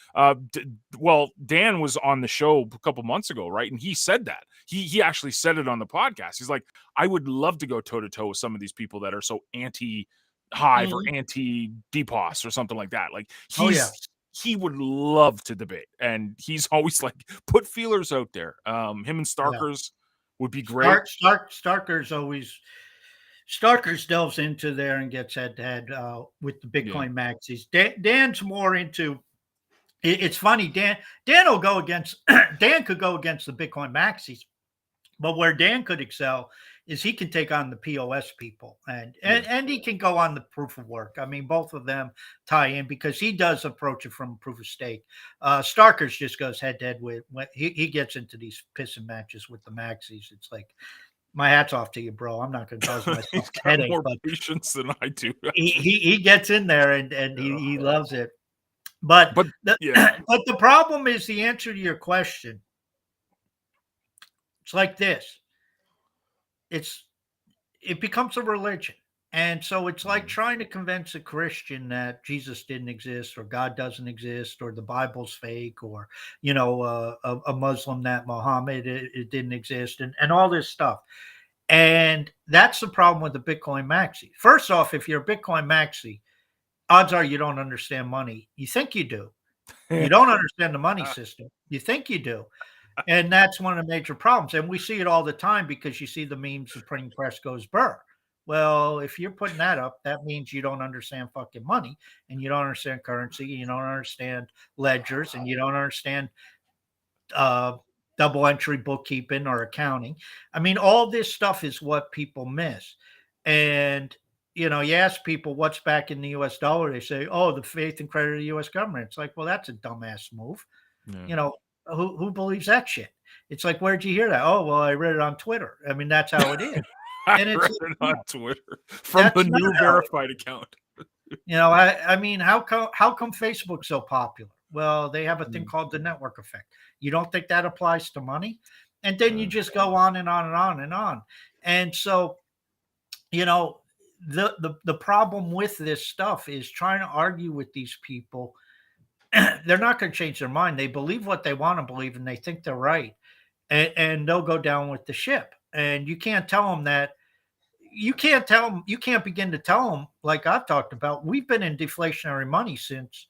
Well, Dan was on the show a couple months ago, right? And he said that. He actually said it on the podcast. He's like, I would love to go toe-to-toe with some of these people that are so anti-Hive or anti-DPoS or something like that. Like, he would love to debate. And he's always like, put feelers out there. Him and Starkers would be great. Starkers delves into there and gets head-to-head with the Bitcoin maxis. Dan's more into. It's funny. Dan will go against. Dan could go against the Bitcoin maxis, but where Dan could excel is he can take on the POS people, and he can go on the proof of work. I mean, both of them tie in because he does approach it from proof of stake. Starkers just goes head-to-head with. He gets into these pissing matches with the maxis. It's like, my hat's off to you, bro. I'm not going to cause myself headache. More patience than I do. He gets in there and he loves it. But the problem is the answer to your question. It's like this. It becomes a religion. And so it's like trying to convince a Christian that Jesus didn't exist or God doesn't exist or the Bible's fake or, a Muslim that Muhammad it didn't exist and all this stuff. And that's the problem with the Bitcoin maxi. First off, if you're a Bitcoin maxi, odds are you don't understand money. You think you do. You don't understand the money system. You think you do. And that's one of the major problems. And we see it all the time because you see the memes, the printing press goes burr. Well, if you're putting that up, that means you don't understand fucking money and you don't understand currency, and you don't understand ledgers, and you don't understand double entry bookkeeping or accounting. I mean, all this stuff is what people miss. And, you ask people what's back in the US dollar. They say, oh, the faith and credit of the US government. It's like, well, that's a dumbass move. Yeah. Who believes that shit? It's like, where'd you hear that? Oh, well, I read it on Twitter. I mean, that's how it is. I read it on Twitter from the new verified account. I mean, how come Facebook's so popular? Well, they have a thing called the network effect. You don't think that applies to money? And then you just go on and on and on and on. And so, the problem with this stuff is trying to argue with these people. They're not going to change their mind. They believe what they want to believe and they think they're right. And they'll go down with the ship. And you can't tell them that. You can't begin to tell them, like I've talked about, we've been in deflationary money since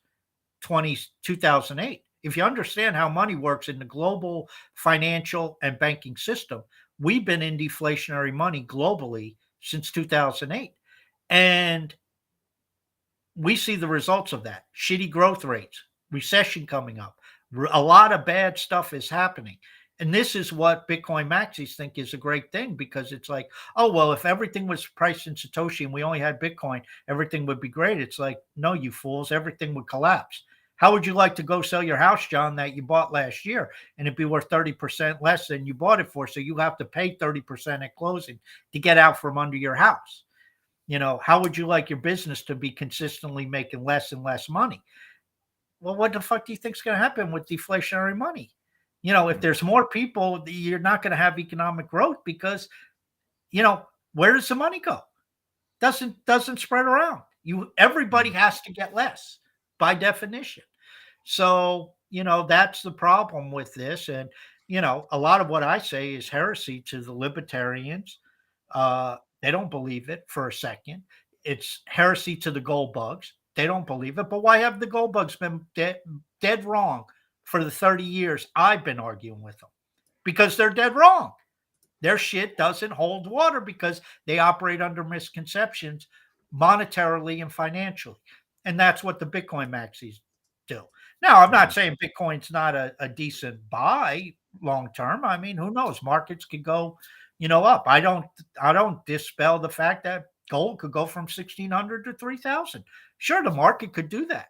2008. If you understand how money works in the global financial and banking system, we've been in deflationary money globally since 2008. And we see the results of that. Shitty growth rates, recession coming up. A lot of bad stuff is happening. And this is what Bitcoin maxis think is a great thing, because it's like, oh, well, if everything was priced in Satoshi and we only had Bitcoin, everything would be great. It's like, no, you fools, everything would collapse. How would you like to go sell your house, John, that you bought last year, and it'd be worth 30% less than you bought it for? So you have to pay 30% at closing to get out from under your house. How would you like your business to be consistently making less and less money? Well, what the fuck do you think is going to happen with deflationary money? If there's more people, you're not going to have economic growth, because, where does the money go? Doesn't spread around. Everybody has to get less by definition. So, that's the problem with this. And, a lot of what I say is heresy to the libertarians. They don't believe it for a second. It's heresy to the gold bugs. They don't believe it. But why have the gold bugs been dead wrong for the 30 years I've been arguing with them? Because they're dead wrong. Their shit doesn't hold water because they operate under misconceptions monetarily and financially. And that's what the Bitcoin maxis do. Now, I'm not saying Bitcoin's not a decent buy long term. I mean, who knows? Markets could go, up. I don't dispel the fact that gold could go from 1,600 to 3,000. Sure, the market could do that.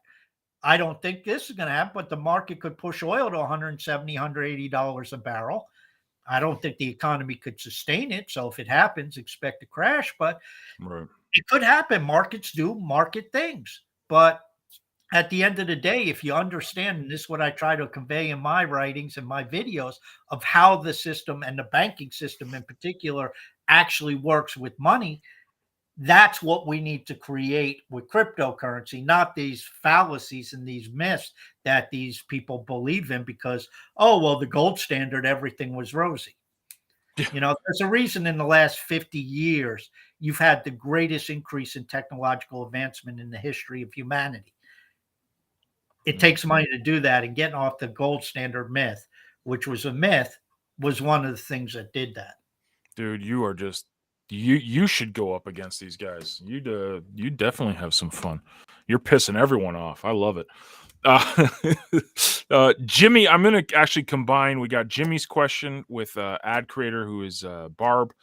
I don't think this is going to happen, but the market could push oil to $170, $180 a barrel. I don't think the economy could sustain it. So if it happens, expect a crash, but it could happen. Markets do market things. But at the end of the day, if you understand, and this is what I try to convey in my writings and my videos, of how the system, and the banking system in particular, actually works with money, that's what we need to create with cryptocurrency, not these fallacies and these myths that these people believe in because, oh, well, the gold standard, everything was rosy. There's a reason in the last 50 years, you've had the greatest increase in technological advancement in the history of humanity. It takes money to do that, and getting off the gold standard myth, which was a myth, was one of the things that did that. Dude, you are just you should go up against these guys. You definitely have some fun. You're pissing everyone off. I love it. Jimmy, I'm gonna actually combine. We got Jimmy's question with ad creator who is Barb.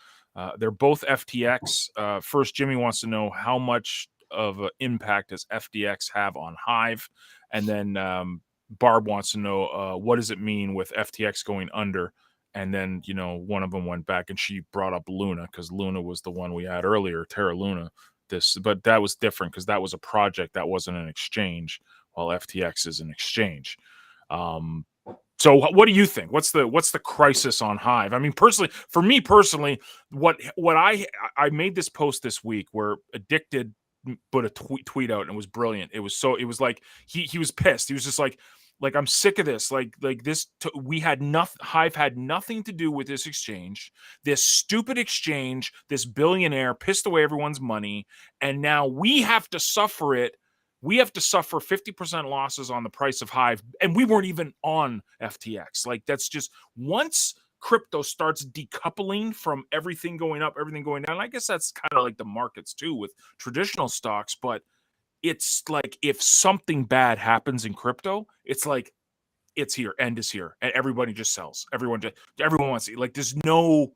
They're both FTX. First, Jimmy wants to know how much of an impact does FTX have on Hive, and then Barb wants to know what does it mean with FTX going under. And then, one of them went back and she brought up Luna, because Luna was the one we had earlier, Terra Luna. But that was different because that was a project, that wasn't an exchange, while FTX is an exchange. So what do you think? What's the crisis on Hive? I mean, for me personally, what I made this post this week where Addicted put a tweet out, and it was brilliant. It was like he was pissed. He was just like I'm sick of this. Like this. We had nothing. Hive had nothing to do with this exchange. This stupid exchange. This billionaire pissed away everyone's money, and now we have to suffer it. We have to suffer 50% losses on the price of Hive, and we weren't even on FTX. Like, that's just, once crypto starts decoupling from everything going up, everything going down. I guess that's kind of like the markets too with traditional stocks, but it's like if something bad happens in crypto, it's like it's here, end is here, and everybody just sells. Everyone wants to, like, there's no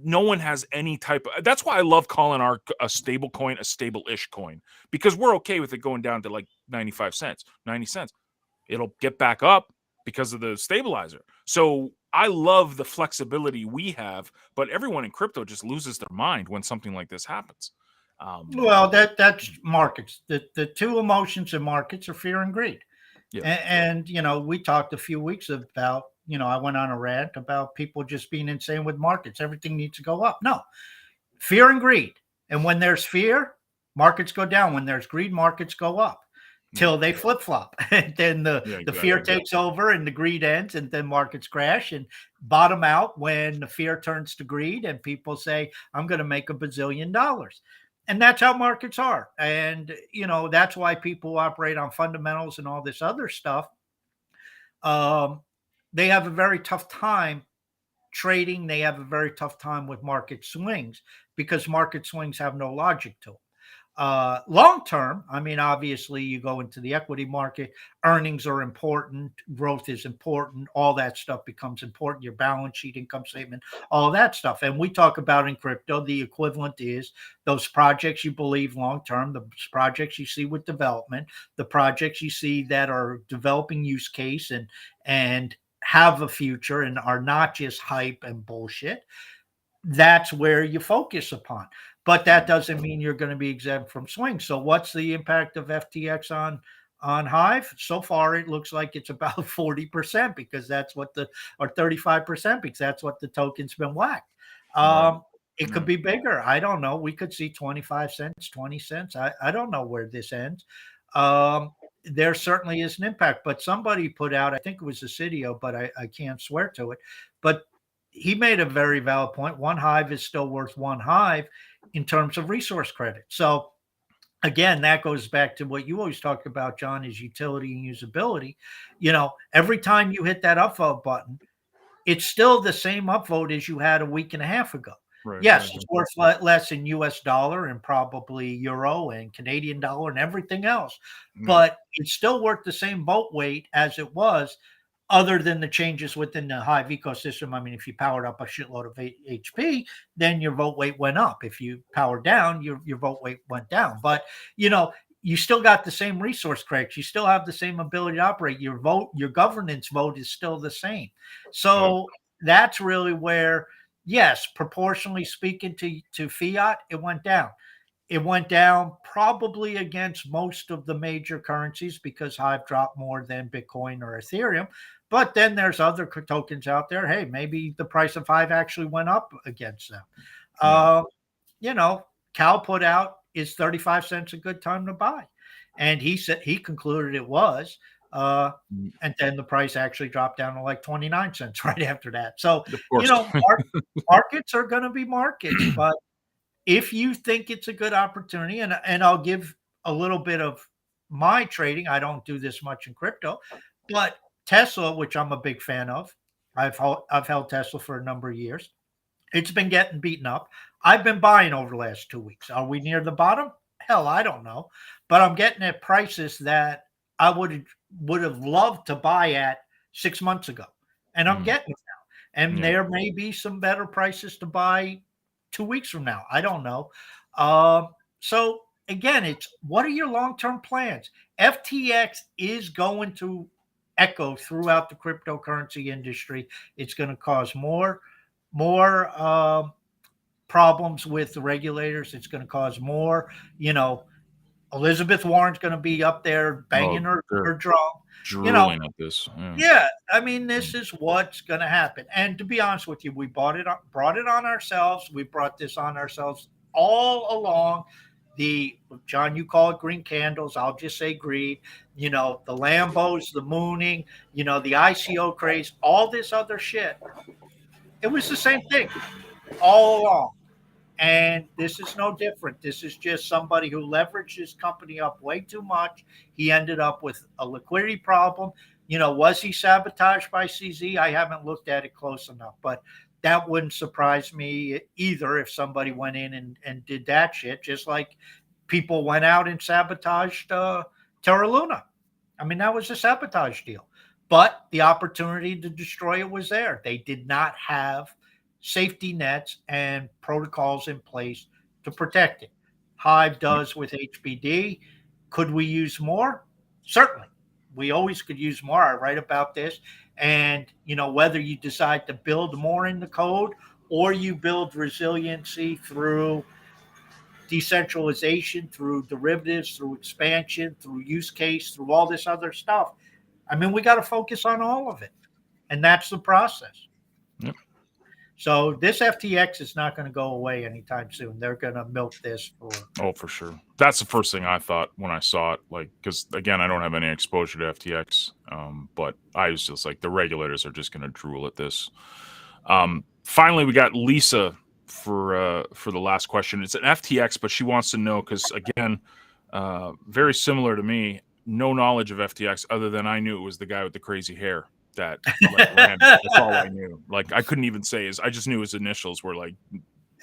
one has any type of, that's why I love calling a stable coin a stable-ish coin, because we're okay with it going down to like 95 cents, 90 cents. It'll get back up because of the stabilizer. So I love the flexibility we have, but everyone in crypto just loses their mind when something like this happens. Well, that's markets. The two emotions in markets are fear and greed. Yeah. And we talked a few weeks about, I went on a rant about people just being insane with markets. Everything needs to go up. No, fear and greed. And when there's fear, markets go down. When there's greed, markets go up till they flip flop. And then the fear takes over and the greed ends, and then markets crash and bottom out when the fear turns to greed and people say, I'm going to make $1 bazillion. And that's how markets are. And, that's why people operate on fundamentals and all this other stuff. They have a very tough time trading. They have a very tough time with market swings because market swings have no logic to Long term, I mean, obviously, you go into the equity market, earnings are important, growth is important, all that stuff becomes important. Your balance sheet, income statement, all that stuff. And we talk about in crypto, the equivalent is those projects you believe long term, the projects you see with development, the projects you see that are developing use case and have a future and are not just hype and bullshit. That's where you focus upon. But that doesn't mean you're going to be exempt from swing. So what's the impact of FTX on Hive? So far, it looks like it's about 40% because that's what the or 35% because that's what the token's been whacked. Right. It could be bigger. I don't know. We could see 25 cents, 20 cents. I don't know where this ends. Um, there certainly is an impact, but somebody put out, I think it was a Cydio, but I can't swear to it. But he made a very valid point. One hive is still worth one hive in terms of resource credit. So again, that goes back to what you always talk about, John, is utility and usability. Every time you hit that upvote button, it's still the same upvote as you had a week and a half ago. Right. Yes, it's worth less in US dollar and probably euro and Canadian dollar and everything else, but it's still worth the same vote weight as it was, other than the changes within the Hive ecosystem. I mean, if you powered up a shitload of HP, then your vote weight went up. If you powered down, your vote weight went down. But you still got the same resource credits. You still have the same ability to operate. Your governance vote is still the same. So that's really where, yes, proportionally speaking to fiat, it went down. It went down probably against most of the major currencies because Hive dropped more than Bitcoin or Ethereum. But then there's other tokens out there. Hey, maybe the price of Hive actually went up against them. Cal put out, is 35 cents a good time to buy? And he concluded it was. And then the price actually dropped down to like 29 cents right after that. So, markets are going to be markets, but if you think it's a good opportunity, and I'll give a little bit of my trading. I don't do this much in crypto, but Tesla, which I'm a big fan of, I've held Tesla for a number of years. It's been getting beaten up. I've been buying over the last 2 weeks. Are we near the bottom? Hell, I don't know, but I'm getting at prices that I would have loved to buy at 6 months ago, and I'm getting it now. And there may be some better prices to buy 2 weeks from now. I don't know. So again, it's what are your long-term plans? FTX is going to echo throughout the cryptocurrency industry. It's going to cause more problems with the regulators. It's going to cause more, Elizabeth Warren's going to be up there banging her drum. Drooling at this. Yeah, I mean, this is what's going to happen. And to be honest with you, we brought it on ourselves. We brought this on ourselves all along. John, you call it green candles. I'll just say greed. The Lambos, the mooning, the ICO craze, all this other shit. It was the same thing all along. And this is no different. This is just somebody who leveraged his company up way too much. He ended up with a liquidity problem. Was he sabotaged by CZ? I haven't looked at it close enough, but that wouldn't surprise me either if somebody went in and did that shit, just like people went out and sabotaged Terra Luna. I mean, that was a sabotage deal. But the opportunity to destroy it was there. They did not have safety nets and protocols in place to protect it. Hive does with HBD. Could we use more? Certainly. We always could use more. I write about this. And, whether you decide to build more in the code or you build resiliency through decentralization, through derivatives, through expansion, through use case, through all this other stuff. I mean, we got to focus on all of it. And that's the process. Yep. So this FTX is not going to go away anytime soon. They're going to milk this for sure. That's the first thing I thought when I saw it. Like, because again, I don't have any exposure to FTX, but I was just like, the regulators are just going to drool at this. Finally, we got Lisa for the last question. It's an FTX, but she wants to know because again, very similar to me, no knowledge of FTX other than I knew it was the guy with the crazy hair that ran. That's all I knew. Like, I couldn't even say I just knew his initials were like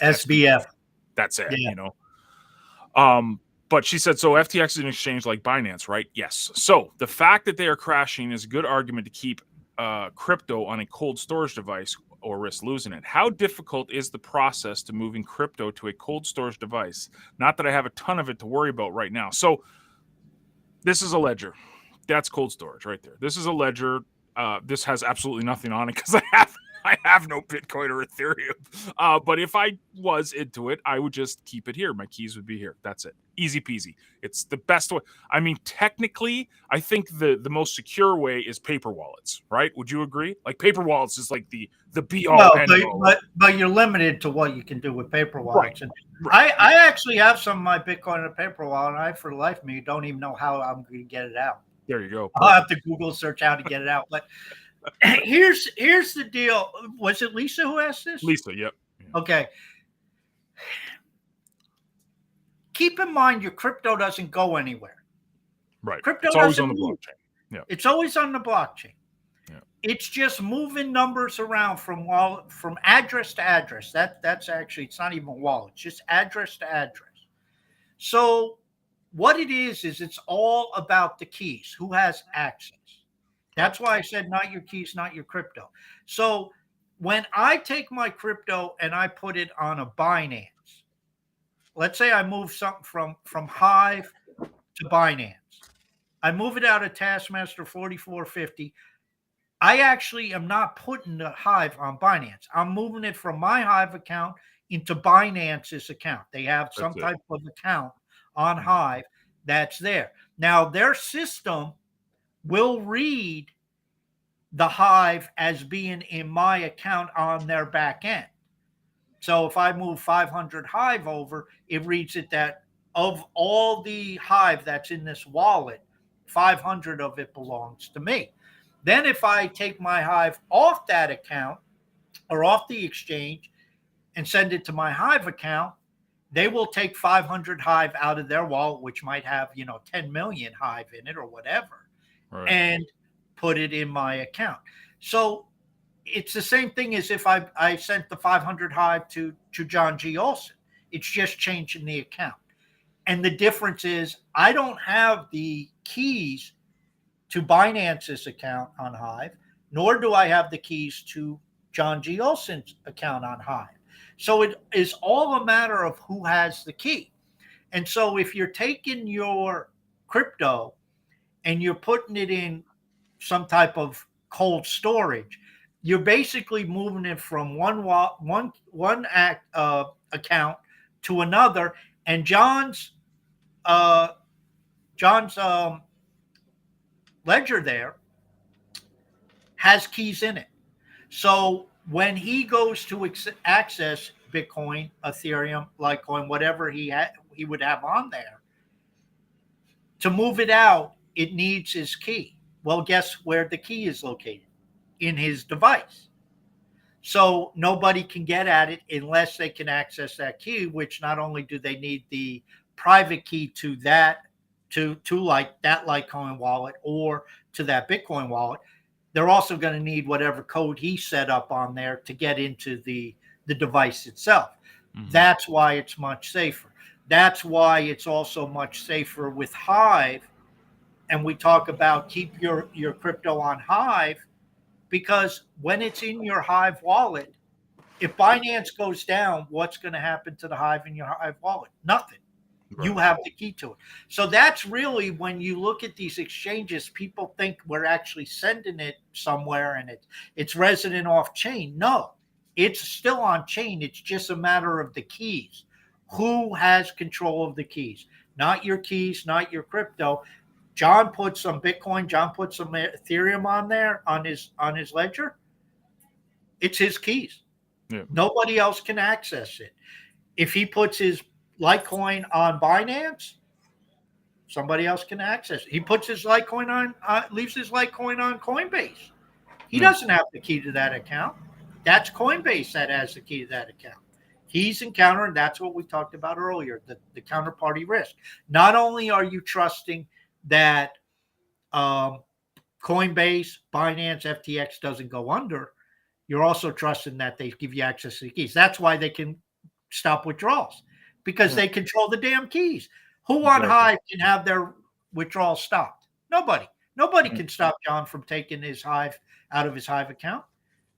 SBF. That's it. Yeah. But she said, so FTX is an exchange like Binance, right? Yes. So the fact that they are crashing is a good argument to keep crypto on a cold storage device or risk losing it. How difficult is the process to moving crypto to a cold storage device? Not that I have a ton of it to worry about right now. So this is a ledger. That's cold storage right there. This is a ledger. This has absolutely nothing on it because I have no Bitcoin or Ethereum. But if I was into it, I would just keep it here. My keys would be here. That's it. Easy peasy. It's the best way. I mean, technically, I think the most secure way is paper wallets, right? Would you agree? Like paper wallets is like the be all end all. But you're limited to what you can do with paper wallets. Right. And I actually have some of my Bitcoin in a paper wallet, and I, for the life of me, don't even know how I'm going to get it out. There you go. I'll have to Google search how to get it out. But here's the deal. Was it Lisa who asked this? Lisa, yep. Yeah. Okay. Keep in mind your crypto doesn't go anywhere. Right. Crypto it's always on doesn't the move. blockchain. Yeah. It's always on the blockchain. Yeah. It's just moving numbers around from address to address. That's actually, it's not even a wallet. It's just address to address. So what it is it's all about the keys. Who has access? That's why I said not your keys, not your crypto. So when I take my crypto and I put it on a Binance, let's say I move something from Hive to Binance. I move it out of Taskmaster 4450. I actually am not putting the Hive on Binance. I'm moving it from my Hive account into Binance's account. They have some type of account on Hive that's there. Now, their system will read the Hive as being in my account on their back end. So if I move 500 Hive over, it reads it that of all the Hive that's in this wallet, 500 of it belongs to me. Then if I take my Hive off that account or off the exchange and send it to my Hive account, they will take 500 Hive out of their wallet, which might have, 10 million Hive in it or whatever, right, and put it in my account. So it's the same thing as if I sent the 500 Hive to John G. Olson. It's just changing the account. And the difference is I don't have the keys to Binance's account on Hive, nor do I have the keys to John G. Olson's account on Hive. So it is all a matter of who has the key. And so if you're taking your crypto and you're putting it in some type of cold storage, you're basically moving it from one account to another. And John's ledger there has keys in it. So when he goes to access Bitcoin, Ethereum, Litecoin, whatever he would have on there, to move it out, it needs his key. Well, guess where the key is located? In his device. So nobody can get at it unless they can access that key, which not only do they need the private key to that, to like that Litecoin wallet or to that Bitcoin wallet, they're also going to need whatever code he set up on there to get into the device itself. Mm-hmm. That's why it's much safer. That's why it's also much safer with Hive. And we talk about keep your crypto on Hive, because when it's in your Hive wallet, if Binance goes down, what's going to happen to the Hive in your Hive wallet? Nothing. Right. You have the key to it. So that's really, when you look at these exchanges, people think we're actually sending it somewhere and it's resident off chain. No, it's still on chain. It's just a matter of the keys. Who has control of the keys? Not your keys, not your crypto. John put some Bitcoin, John put some Ethereum on there on his ledger. It's his keys. Yeah. Nobody else can access it. If he puts his Litecoin on Binance, somebody else can access it. He puts his Litecoin on, leaves his Litecoin on Coinbase. He doesn't have the key to that account. That's Coinbase that has the key to that account. He's encountering, that's what we talked about earlier, the counterparty risk. Not only are you trusting that Coinbase, Binance, FTX doesn't go under, you're also trusting that they give you access to the keys. That's why they can stop withdrawals, because they control the damn keys. Who on Exactly. Hive can have their withdrawal stopped? Nobody. Nobody can stop John from taking his Hive out of his Hive account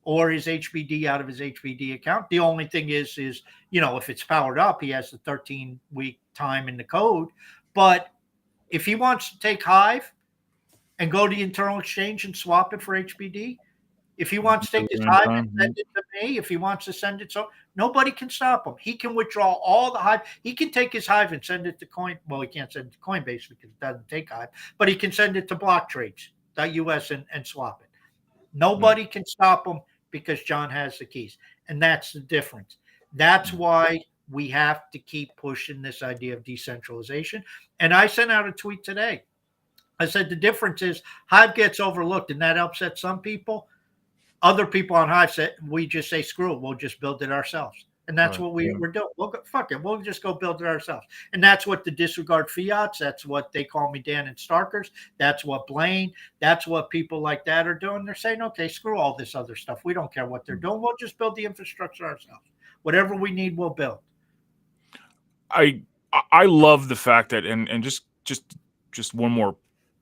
or his HBD out of his HBD account. The only thing is, if it's powered up, he has the 13-week time in the code. But if he wants to take Hive and go to the internal exchange and swap it for HBD, if he wants to take his Hive and send it to me, if he wants to send it, so nobody can stop him. He can withdraw all the Hive. He can take his Hive and send it to Coin. Well, he can't send it to Coinbase because it doesn't take Hive, but he can send it to blocktrades.us and swap it. Nobody can stop him because John has the keys. And that's the difference. That's why we have to keep pushing this idea of decentralization. And I sent out a tweet today. I said the difference is Hive gets overlooked, and that upsets some people. Other people on Hive said, we just say, screw it, we'll just build it ourselves. And that's what we're doing. Fuck it, we'll just go build it ourselves. And that's what the disregard fiats, that's what they call me Dan and Starkers, that's what Blaine, that's what people like that are doing. They're saying, okay, screw all this other stuff. We don't care what they're doing. We'll just build the infrastructure ourselves. Whatever we need, we'll build. I love the fact that, and just one more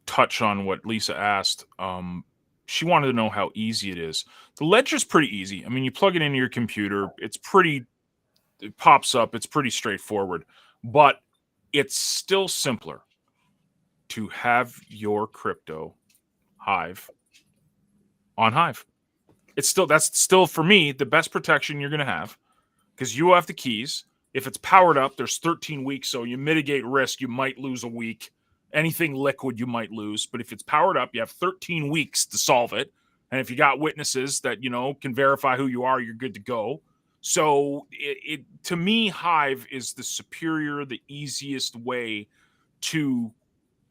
touch on what Lisa asked. She wanted to know how easy it is. The ledger's pretty easy. I mean, you plug it into your computer. It pops up. It's pretty straightforward, but it's still simpler to have your crypto Hive on Hive. That's still for me the best protection you're going to have because you have the keys. If it's powered up, there's 13 weeks, so you mitigate risk. You might lose a week. Anything liquid you might lose, but if it's powered up, you have 13 weeks to solve it. And if you got witnesses that, can verify who you are, you're good to go. So to me, Hive is the superior, the easiest way to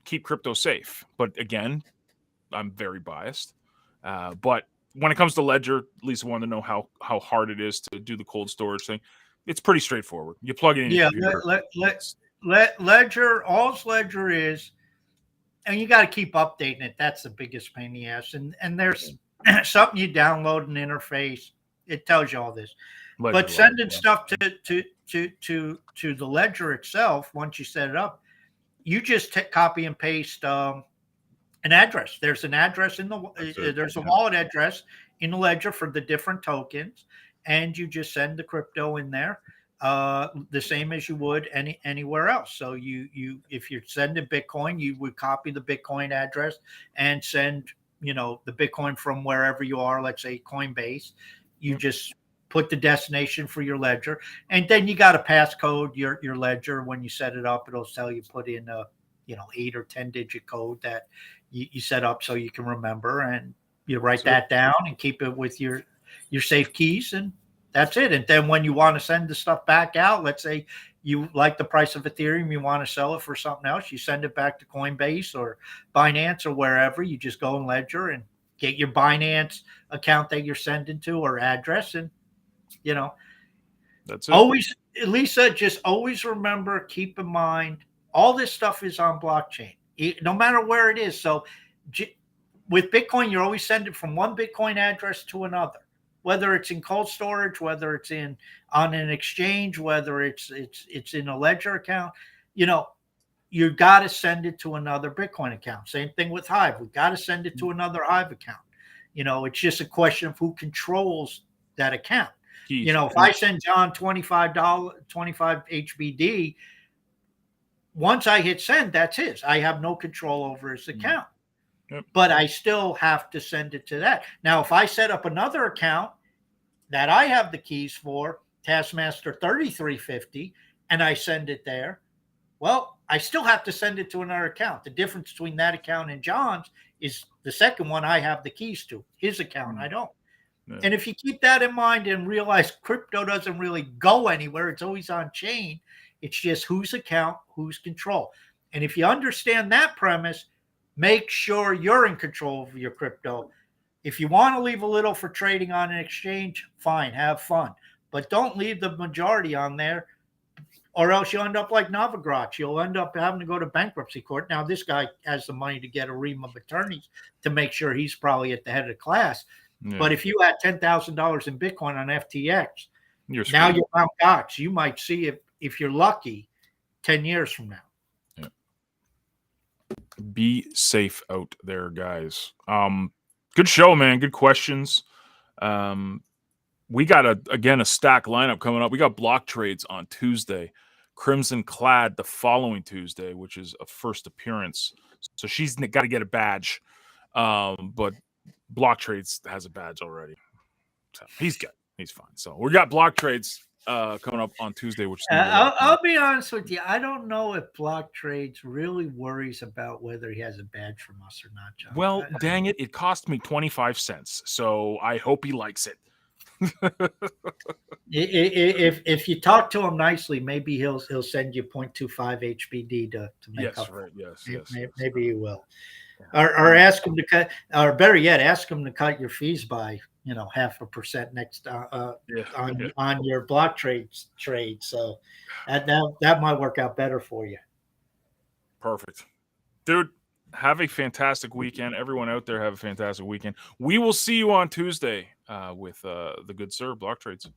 keep crypto safe. But again, I'm very biased. But when it comes to Ledger, Lisa wanted to know how hard it is to do the cold storage thing. It's pretty straightforward. You plug it in. Yeah, Ledger, all Ledger is, and you got to keep updating it. That's the biggest pain in the ass. And there's something you download an interface. It tells you all this. Ledger, but sending stuff to the Ledger itself, once you set it up, you just copy and paste an address. There's an address there's a wallet address in the Ledger for the different tokens, and you just send the crypto in there. The same as you would anywhere else. So if you're sending Bitcoin, you would copy the Bitcoin address and send, the Bitcoin from wherever you are, let's say Coinbase. You just put the destination for your ledger, and then you got to passcode your ledger. When you set it up, it'll tell you put in a 8 or 10 digit code that you set up so you can remember, and you write that down and keep it with your safe keys, and that's it. And then when you want to send the stuff back out, let's say you like the price of Ethereum, you want to sell it for something else, you send it back to Coinbase or Binance or wherever. You just go in Ledger and get your Binance account that you're sending to or address, and that's it. Always, Lisa, just always remember, keep in mind, all this stuff is on blockchain, no matter where it is. So with Bitcoin, you always send it from one Bitcoin address to another. Whether it's in cold storage, whether it's on an exchange, whether it's in a Ledger account, you got to send it to another Bitcoin account. Same thing with Hive. We got to send it to another Hive account. It's just a question of who controls that account. If I send John $25 HBD, once I hit send, that's his. I have no control over his account. Yep. But I still have to send it to that. Now, if I set up another account that I have the keys for, Taskmaster 3350, and I send it there, well, I still have to send it to another account. The difference between that account and John's is the second one I have the keys to. His account, I don't. Yeah. And if you keep that in mind and realize crypto doesn't really go anywhere, it's always on chain. It's just whose account, whose control. And if you understand that premise, make sure you're in control of your crypto. If you want to leave a little for trading on an exchange, fine, have fun. But don't leave the majority on there, or else you'll end up like Novogratz. You'll end up having to go to bankruptcy court. Now, this guy has the money to get a ream of attorneys to make sure he's probably at the head of the class. Yeah. But if you had $10,000 in Bitcoin on FTX, now you're on Gox. You might see it, if you're lucky, 10 years from now. Be safe out there, guys. Good show, man. Good questions. We got a stack lineup coming up. We got block trades on Tuesday, Crimson Clad the following Tuesday, which is a first appearance. So she's got to get a badge. But block trades has a badge already. So he's good. He's fine. So we got block trades coming up on Tuesday, which is I'll be honest with you. I don't know if block trades really worries about whether he has a badge from us or not, John. Well, dang it. It cost me 25 cents. So I hope he likes it. If you talk to him nicely, maybe he'll send you 0.25 HBD to make up. Right. Yes. Maybe he will. Or ask him to cut, or better yet, ask him to cut your fees by 0.5% next on your block trade. So that might work out better for you. Perfect, dude. Have a fantastic weekend. Everyone out there, have a fantastic weekend. We will see you on Tuesday with the good sir block trades.